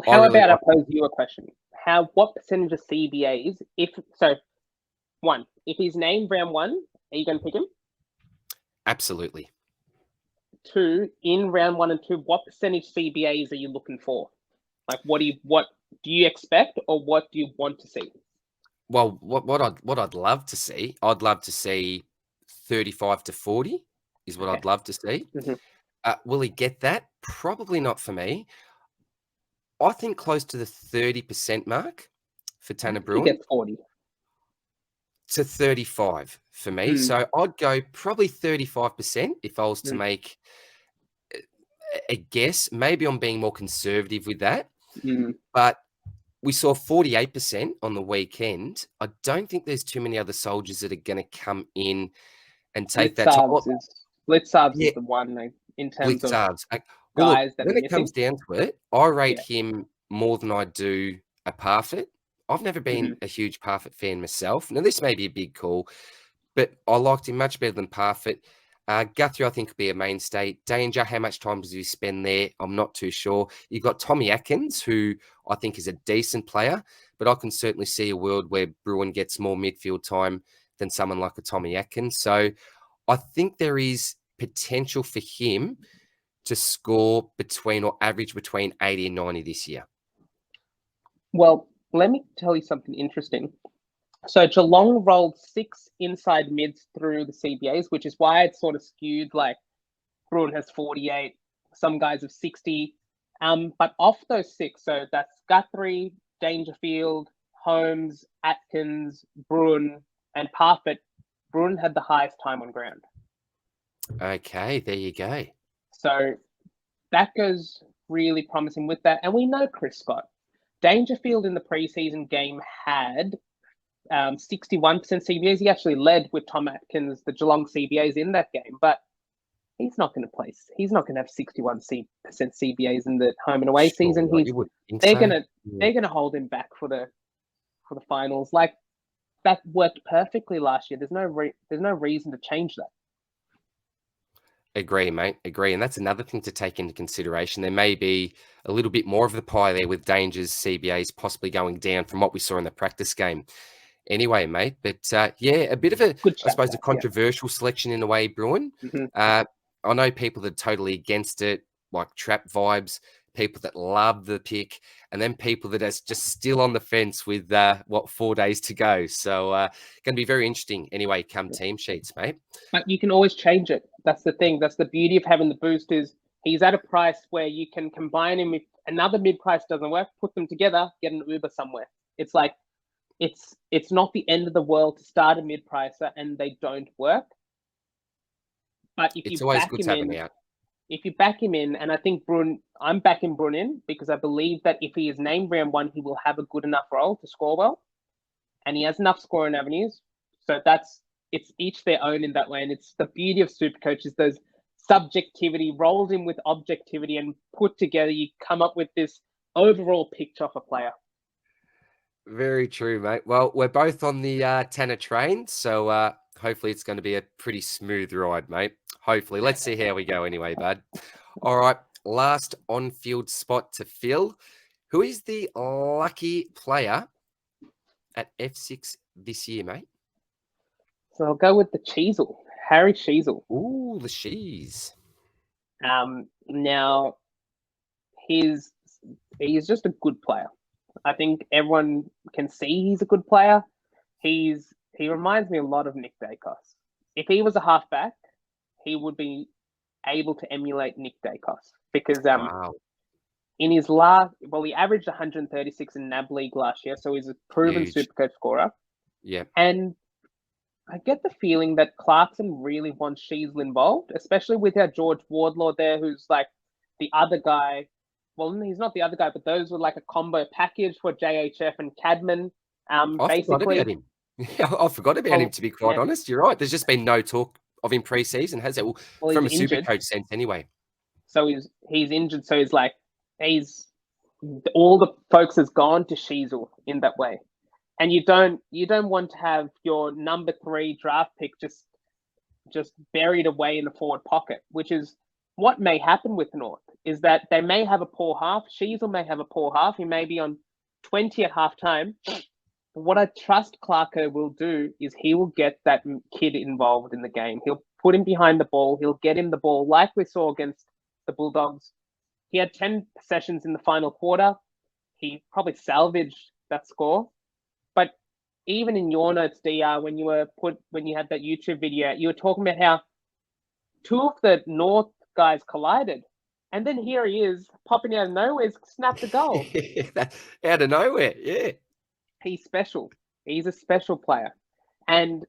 how about I pose you a question? What percentage of CBAs, if he's named round 1, are you going to pick him? Absolutely. 2, in round 1 and 2, what percentage CBAs are you looking for? Like, what do you expect, or what do you want to see? Well, what I'd love to see, I'd love to see 35 to 40 is what Okay. I'd love to see. Mm-hmm. Will he get that? Probably not for me. I think close to the 30% mark for Tanner He Bruin gets 40. to 35 for me. Mm. So I'd go probably 35% if I was to Mm. make a guess. Maybe I'm being more conservative with that, Mm. but we saw 48% on the weekend. I don't think there's too many other soldiers that are going to come in and take that top. Blitzarves Yeah, is the one, like, in terms of Blitzarves. Well, look, guys that are when it missing. comes down to it, I rate Yeah. him more than I do a Parfit. I've never Mm-hmm. been a huge Parfit fan myself. Now, this may be a big call, but I liked him much better than Parfit. Guthrie, I think, will be a mainstay. Danger, how much time does he spend there? I'm not too sure. You've got Tommy Atkins, who I think is a decent player, but I can certainly see a world where Bruin gets more midfield time than someone like a Tommy Atkins. So I think there is potential for him to score between or average between 80 and 90 this year. Well, let me tell you something interesting. So Geelong rolled 6 inside mids through the CBAs, which is why it's sort of skewed. Like, Bruin has 48, some guys have 60. But off those 6, so that's Guthrie, Dangerfield, Holmes, Atkins, Bruin, and Parfit. Bruin had the highest time on ground. Okay, there you go. So that goes really promising with that. And we know Chris Scott. Dangerfield in the preseason game had 61% CBAs. He actually led with Tom Atkins, the Geelong CBAs in that game, but he's not going to place. He's not going to have 61% CBAs in the home and away season. They're going to hold him back for the finals. Like, that worked perfectly last year. There's no reason to change that. Agree, mate. Agree. And that's another thing to take into consideration. There may be a little bit more of the pie there with Danger's CBAs possibly going down from what we saw in the practice game. Anyway, mate. But yeah, a bit of a, Good I suppose, chat, a controversial selection in a way, Bruin. Mm-hmm. I know people that are totally against it, like trap vibes, people that love the pick, and then people that are just still on the fence with 4 days to go. So going to be very interesting anyway, come team sheets, mate. But you can always change it. That's the thing. That's the beauty of having the boost, is he's at a price where you can combine him. If another mid price doesn't work, put them together, get an Uber somewhere. It's like, it's not the end of the world to start a mid pricer and they don't work. But if It's you always back good him to have in, him out. if you back him in, and I think I'm backing Bruin in because I believe that if he is named round 1, he will have a good enough role to score well, and he has enough scoring avenues. So it's each their own in that way, and it's the beauty of SuperCoach is those subjectivity rolled in with objectivity, and put together you come up with this overall picture of a player. Very true, mate. Well, we're both on the Tanner train, so hopefully it's going to be a pretty smooth ride, mate. Hopefully. Let's see how we go anyway, bud. All right, last on-field spot to fill. Who is the lucky player at F6 this year, mate? So I'll go with the Cheezel, Harry Cheezel. Ooh, the cheese. Now, he's just a good player. I think everyone can see he's a good player. He reminds me a lot of Nick Dacos. If he was a halfback, he would be able to emulate Nick Dacos because Wow. in his he averaged 136 in NAB League last year, so he's a proven SuperCoach scorer. Yeah. And I get the feeling that Clarkson really wants Sheasel involved, especially with our George Wardlaw there, who's like the other guy. Well, he's not the other guy, but those were like a combo package for JHF and Cadman. I forgot about him. I forgot about him, to be quite honest. You're right. There's just been no talk of him pre-season, has it? Well, from a SuperCoach sense anyway. So he's injured. So all the focus has gone to Sheasel in that way. And you don't want to have your number 3 draft pick just buried away in the forward pocket, which is what may happen with North, is that they may have a poor half. Sheasel may have a poor half. He may be on 20 at halftime. But what I trust Clarko will do is he will get that kid involved in the game. He'll put him behind the ball. He'll get him the ball like we saw against the Bulldogs. He had 10 possessions in the final quarter. He probably salvaged that score. But even in your notes, DR, when you had that YouTube video, you were talking about how two of the North guys collided. And then here he is, popping out of nowhere, snapped the goal. Out of nowhere, yeah. He's special. He's a special player. And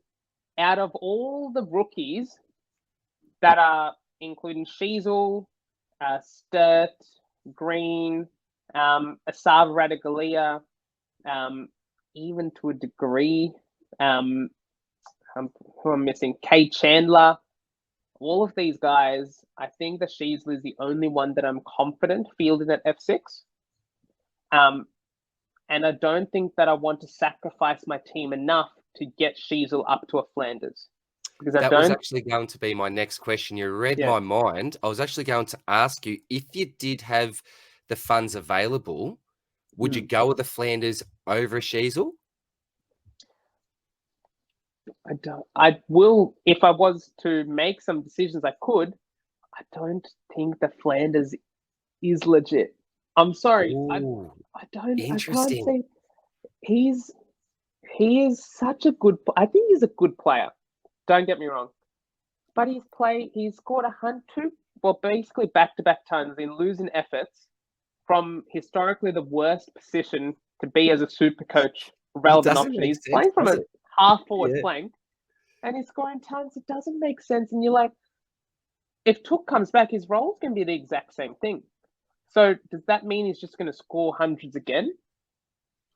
out of all the rookies that are including Sheasel, Sturt, Green, Asava Radagalia, even to a degree, who I'm missing, Kay Chandler, all of these guys, I think that Sheasel is the only one that I'm confident fielding at F6. And I don't think that I want to sacrifice my team enough to get Sheasel up to a Flanders. Because that was actually going to be my next question. You read my mind. I was actually going to ask you, if you did have the funds available, would you go with the Flanders over a Sheasel? I will, if I was to make some decisions, I could. I don't think the Flanders is legit. I'm sorry. Ooh, I can't interesting. say he is such a good, I think he's a good player. Don't get me wrong. But he's scored basically back-to-back tons in losing efforts from historically the worst position to be as a super coach relevant option. He's playing from a half-forward flank and he's scoring tons. It doesn't make sense. And you're like, if Took comes back, his role's going to be the exact same thing. So does that mean he's just going to score hundreds again?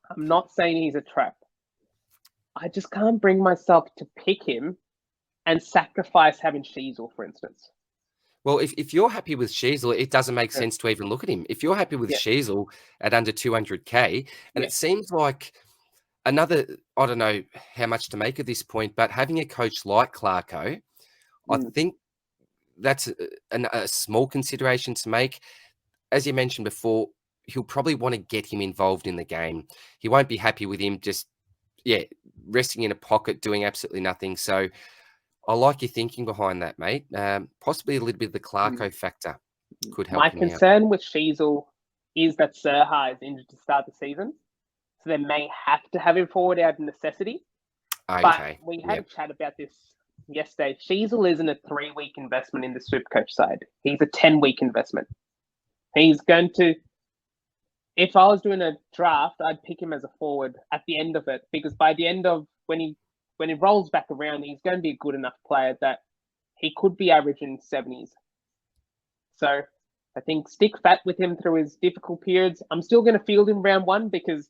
I'm not saying he's a trap. I just can't bring myself to pick him and sacrifice having Sheasel, for instance. Well, if you're happy with Sheasel, it doesn't make sense to even look at him. If you're happy with Sheasel at under 200K, and it seems like another, I don't know how much to make at this point, but having a coach like Clarko, I think that's a small consideration to make. As you mentioned before, he'll probably want to get him involved in the game. He won't be happy with him just, resting in a pocket, doing absolutely nothing. So I like your thinking behind that, mate. Possibly a little bit of the Clarko factor could help. My concern with Sheasel is that Serha is injured to start the season. So they may have to have him forward out of necessity. Okay. But we had a chat about this yesterday. Sheasel isn't a 3-week investment in the SuperCoach side. He's a 10-week investment. He's going to, if I was doing a draft, I'd pick him as a forward at the end of it, because by the end of when he rolls back around, he's going to be a good enough player that he could be averaging 70s. So I think stick fat with him through his difficult periods. I'm still going to field him round 1 because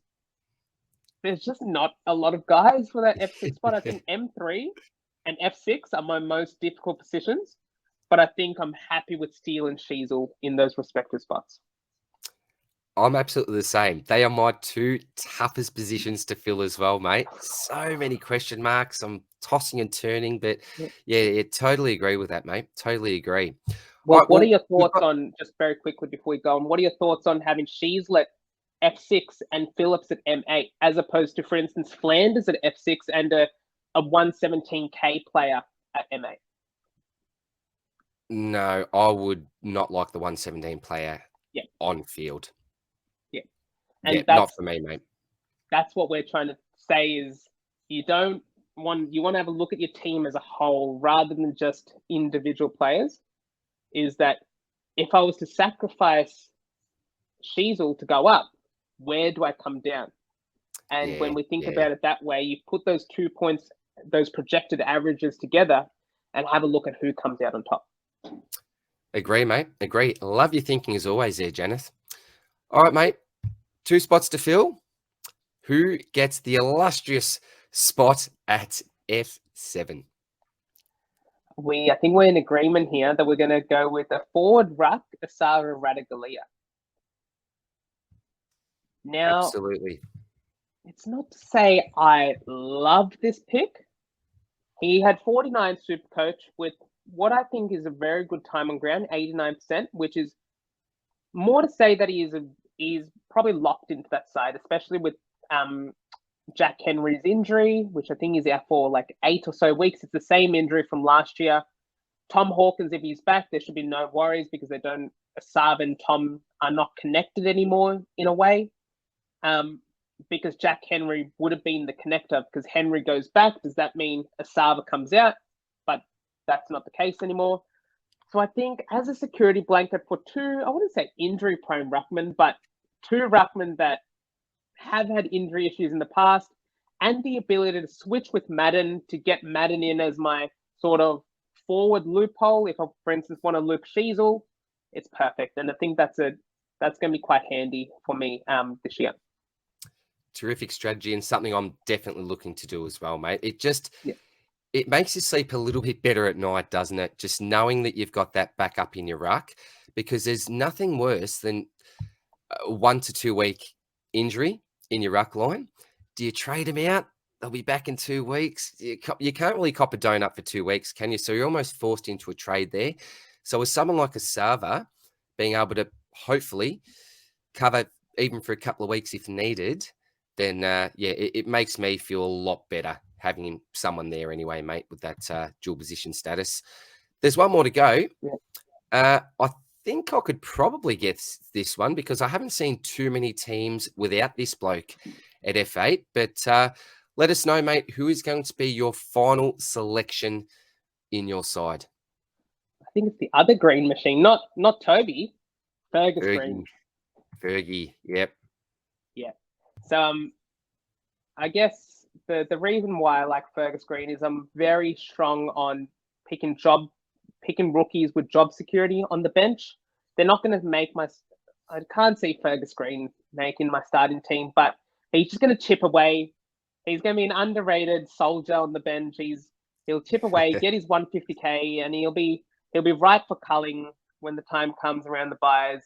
there's just not a lot of guys for that F6 spot. I think M3 and F6 are my most difficult positions, but I think I'm happy with Steele and Sheasel in those respective spots. I'm absolutely the same. They are my 2 toughest positions to fill as well, mate. So many question marks. I'm tossing and turning, but totally agree with that, mate. Totally agree. Well, what are your thoughts on, just very quickly before we go on, what are your thoughts on having Sheasel at F6 and Phillips at M8, as opposed to, for instance, Flanders at F6 and a 117K player at M8? No, I would not like the 117 player on field. And not for me, mate. That's what we're trying to say is you want to have a look at your team as a whole rather than just individual players. Is that if I was to sacrifice Sheasel to go up, where do I come down? And when we think about it that way, you put those 2 points, those projected averages together and have a look at who comes out on top. Agree, mate. Agree. Love your thinking as always there, Janath. All right, mate. 2 spots to fill. Who gets the illustrious spot at F7? I think we're in agreement here that we're going to go with a forward ruck, Asara Radagalia. Now, absolutely. It's not to say I love this pick. He had 49 SuperCoach with what I think is a very good time on ground, 89%, which is more to say that he's probably locked into that side, especially with Jack Henry's injury, which I think is out for like 8 or so weeks. It's the same injury from last year. Tom Hawkins, if he's back, there should be no worries because Asab and Tom are not connected anymore in a way. because Jack Henry would have been the connector because Henry goes back. Does that mean Asava comes out? But that's not the case anymore. So I think as a security blanket for two, I wouldn't say injury-prone ruckmen, but two ruckmen that have had injury issues in the past and the ability to switch with Madden to get Madden in as my sort of forward loophole. If I, for instance, want to loop Sheasel, it's perfect. And I think that's going to be quite handy for me this year. Terrific strategy and something I'm definitely looking to do as well, mate. It makes you sleep a little bit better at night, doesn't it? Just knowing that you've got that backup in your ruck, because there's nothing worse than a 1 to 2 week injury in your ruck line. Do you trade them out? They'll be back in 2 weeks. You can't really cop a donut for 2 weeks, can you? So you're almost forced into a trade there. So with someone like a Sava being able to hopefully cover even for a couple of weeks if needed, then it makes me feel a lot better having someone there anyway, mate, with that dual position status. There's one more to go. Yeah. I think I could probably get this one because I haven't seen too many teams without this bloke at F8. But let us know, mate, who is going to be your final selection in your side? I think it's the other green machine, not Toby, Fergus Green. Fergie, yep. Yeah. So I guess the reason why I like Fergus Green is I'm very strong on picking rookies with job security on the bench. They're not going to make I can't see Fergus Green making my starting team, but he's just going to chip away. He's going to be an underrated soldier on the bench. He'll chip away, get his 150k, and he'll be right for culling when the time comes around the buys.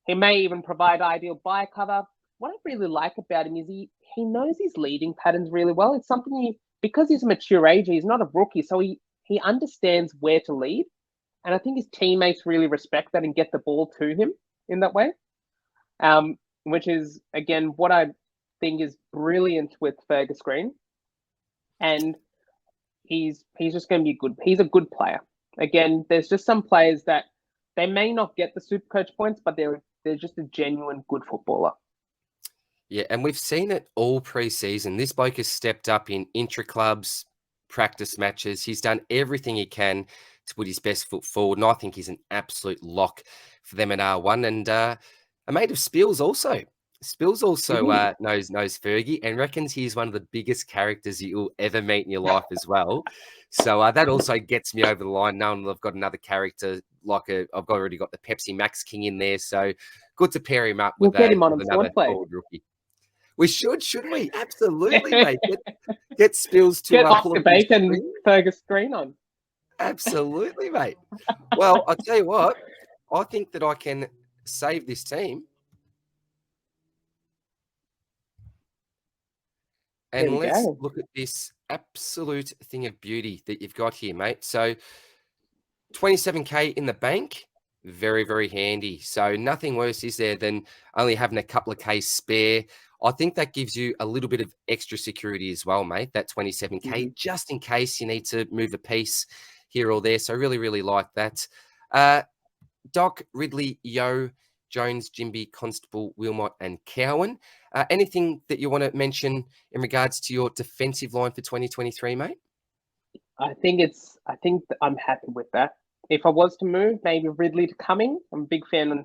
He may even provide ideal buy cover. What I really like about him is he knows his leading patterns really well. It's something because he's a mature age, he's not a rookie, so he understands where to lead. And I think his teammates really respect that and get the ball to him in that way. Which is, again, what I think is brilliant with Fergus Green. And he's just going to be good. He's a good player. Again, there's just some players that they may not get the SuperCoach points, but they're just a genuine good footballer. Yeah, and we've seen it all pre-season. This bloke has stepped up in intra-clubs, practice matches. He's done everything he can to put his best foot forward, and I think he's an absolute lock for them at R1. And a mate of Spills also. Spills also knows Fergie and reckons he's one of the biggest characters you'll ever meet in your life as well. So that also gets me over the line, knowing that I've got another character I've already got the Pepsi Max King in there. So good to pair him up with, another forward rookie. We shouldn't we? Absolutely, mate. Get Spills to get Oscar Bacon, Fergus Green on. Absolutely, mate. Well, I'll tell you what. I think that I can save this team. And let's look at this absolute thing of beauty that you've got here, mate. So 27k in the bank, very, very handy. So nothing worse is there than only having a couple of K spare. I think that gives you a little bit of extra security as well, mate, that 27k, just in case you need to move a piece here or there. So really, really like that. Doc, Ridley, Yo, Jones, Jimby, Constable, Wilmot, and Cowan. Anything that you want to mention in regards to your defensive line for 2023, mate? I think I'm happy with that. If I was to move, maybe Ridley to Cumming. I'm a big fan of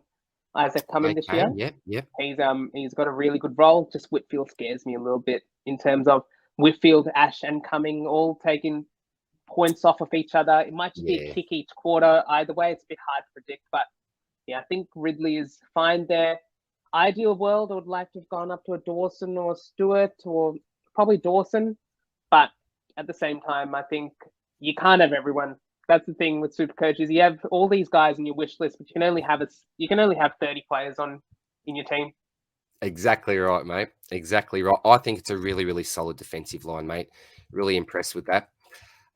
Isaac Cumming this year. Yep. He's got a really good role. Just Whitfield scares me a little bit in terms of Whitfield, Ash, and Cumming all taking points off of each other. It might just be a kick each quarter. Either way, it's a bit hard to predict. But yeah, I think Ridley is fine there. Ideal world, I would like to have gone up to a Dawson or a Stewart, or probably Dawson. But at the same time, I think you can't have everyone. That's the thing with SuperCoach is you have all these guys in your wish list, but you can only have 30 players in your team. Exactly right, mate. Exactly right. I think it's a really, really solid defensive line, mate. Really impressed with that.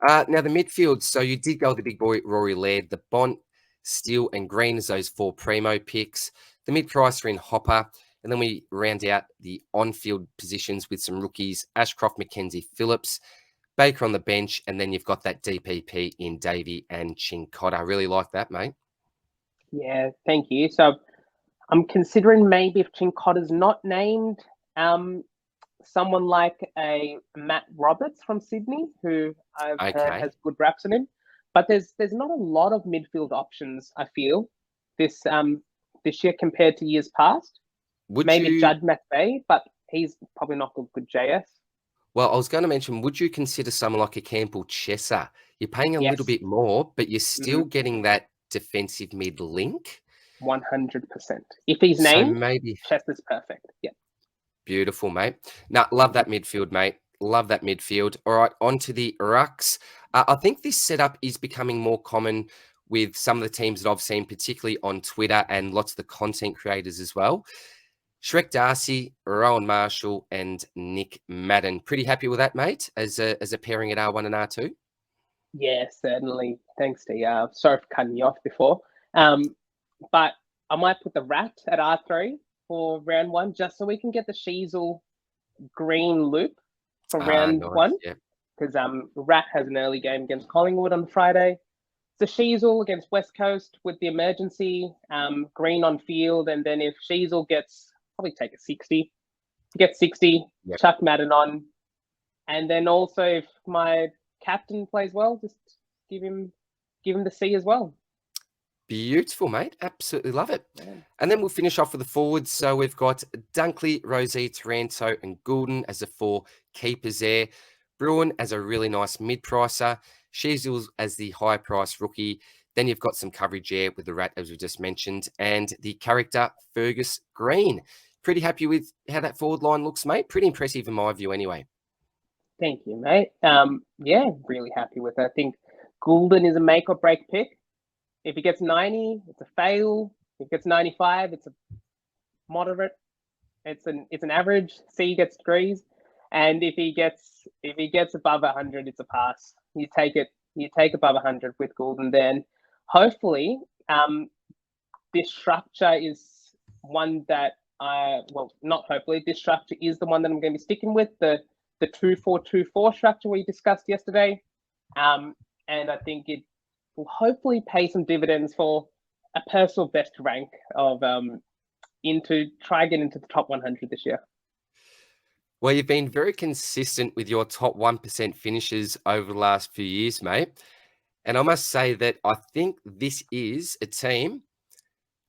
Now the midfield. So you did go with the big boy Rory Laird, the Bont, Steele, and Green as those 4 primo picks. The mid-price are in Hopper, and then we round out the on-field positions with some rookies: Ashcroft, McKenzie, Phillips, Baker on the bench, and then you've got that DPP in Davey and Chincotta. I really like that, mate. Yeah, thank you. So I'm considering maybe if Chincotta's not named, someone like a Matt Roberts from Sydney, who I've heard has good raps on him. But there's not a lot of midfield options, I feel, this year compared to years past. Maybe Judd McVeigh, but he's probably not a good JS. Well, I was going to mention, would you consider someone like a Campbell Chesser? You're paying a little bit more, but you're still getting that defensive mid link. 100%. If he's named, maybe Chester's perfect. Yeah. Beautiful, mate. Now, love that midfield, mate. Love that midfield. All right, on to the rucks. I think this setup is becoming more common with some of the teams that I've seen, particularly on Twitter and lots of the content creators as well. Shrek Darcy, Rowan Marshall, and Nick Madden. Pretty happy with that, mate, as a pairing at R1 and R2? Yeah, certainly. Thanks, to sorry for cutting you off before. But I might put the Rat at R3 for round 1, just so we can get the Sheasel green loop for round 1. Because Rat has an early game against Collingwood on Friday. So Sheasel against West Coast with the emergency, green on field, and then if Sheasel gets, probably take a 60. Get 60, chuck Madden on. And then also if my captain plays well, just give him the C as well. Beautiful, mate. Absolutely love it. Yeah. And then we'll finish off with the forwards. So we've got Dunkley, Rosie, Taranto, and Goulden as the 4 keepers there. Bruin as a really nice mid-pricer. Sheasel as the high-price rookie. Then you've got some coverage there with the Rat, as we just mentioned, and the character Fergus Green. Pretty happy with how that forward line looks, mate. Pretty impressive in my view anyway. Thank you, mate. Yeah, really happy with it. I think Goulden is a make or break pick. If he gets 90, it's a fail. If he gets 95, it's a moderate. It's an average. C gets degrees. And if he gets above 100, it's a pass. You take it. You take above 100 with Goulden. Then hopefully, this structure is one that not hopefully. This structure is the one that I'm going to be sticking with, the 2-4-2-4 structure we discussed yesterday. And I think it will hopefully pay some dividends for a personal best rank of try get into the top 100 this year. Well, you've been very consistent with your top 1% finishes over the last few years, mate. And I must say that I think this is a team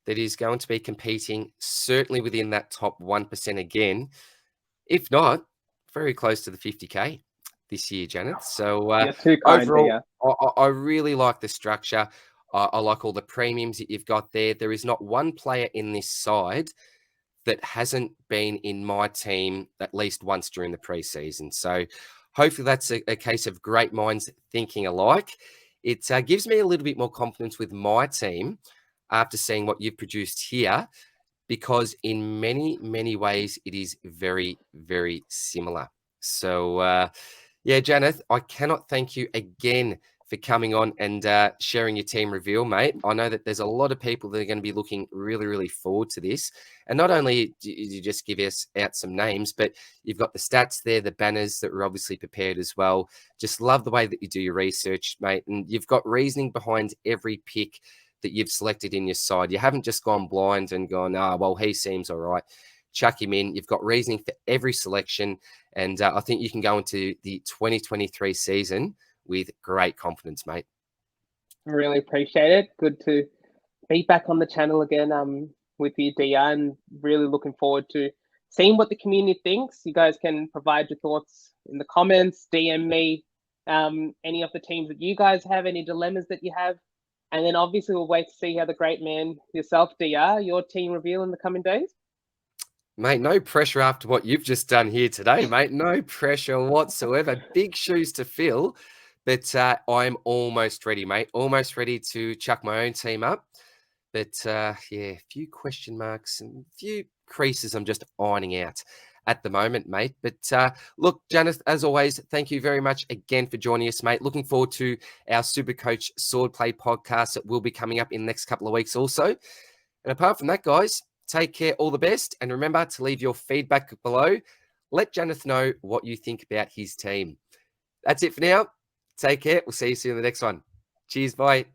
that is going to be competing certainly within that top 1% again, if not very close to the 50K this year, Janath. So overall, I really like the structure. I like all the premiums that you've got there. There is not one player in this side that hasn't been in my team at least once during the preseason. So hopefully that's a case of great minds thinking alike. It gives me a little bit more confidence with my team after seeing what you've produced here, because in many, many ways, it is very, very similar. So, yeah, Janath, I cannot thank you again for coming on and sharing your team reveal, mate. I know that there's a lot of people that are going to be looking really, really forward to this. And not only do you just give us out some names, but you've got the stats there, the banners that were obviously prepared as well. Just love the way that you do your research, mate. And you've got reasoning behind every pick that you've selected in your side. You haven't just gone blind and gone, well, he seems all right. Chuck him in. You've got reasoning for every selection. And I think you can go into the 2023 season with great confidence, mate. Really appreciate it. Good to be back on the channel again with you, DR, and really looking forward to seeing what the community thinks. You guys can provide your thoughts in the comments, DM me any of the teams that you guys have, any dilemmas that you have. And then obviously we'll wait to see how the great man yourself, DR, your team reveal in the coming days. Mate, no pressure after what you've just done here today, mate. No pressure whatsoever. Big shoes to fill. But I'm almost ready, mate. Almost ready to chuck my own team up. But yeah, a few question marks and a few creases I'm just ironing out at the moment, mate. But look, Janath, as always, thank you very much again for joining us, mate. Looking forward to our SuperCoach Swordplay podcast that will be coming up in the next couple of weeks also. And apart from that, guys, take care, all the best. And remember to leave your feedback below. Let Janath know what you think about his team. That's it for now. Take care. We'll see you soon in the next one. Cheers. Bye.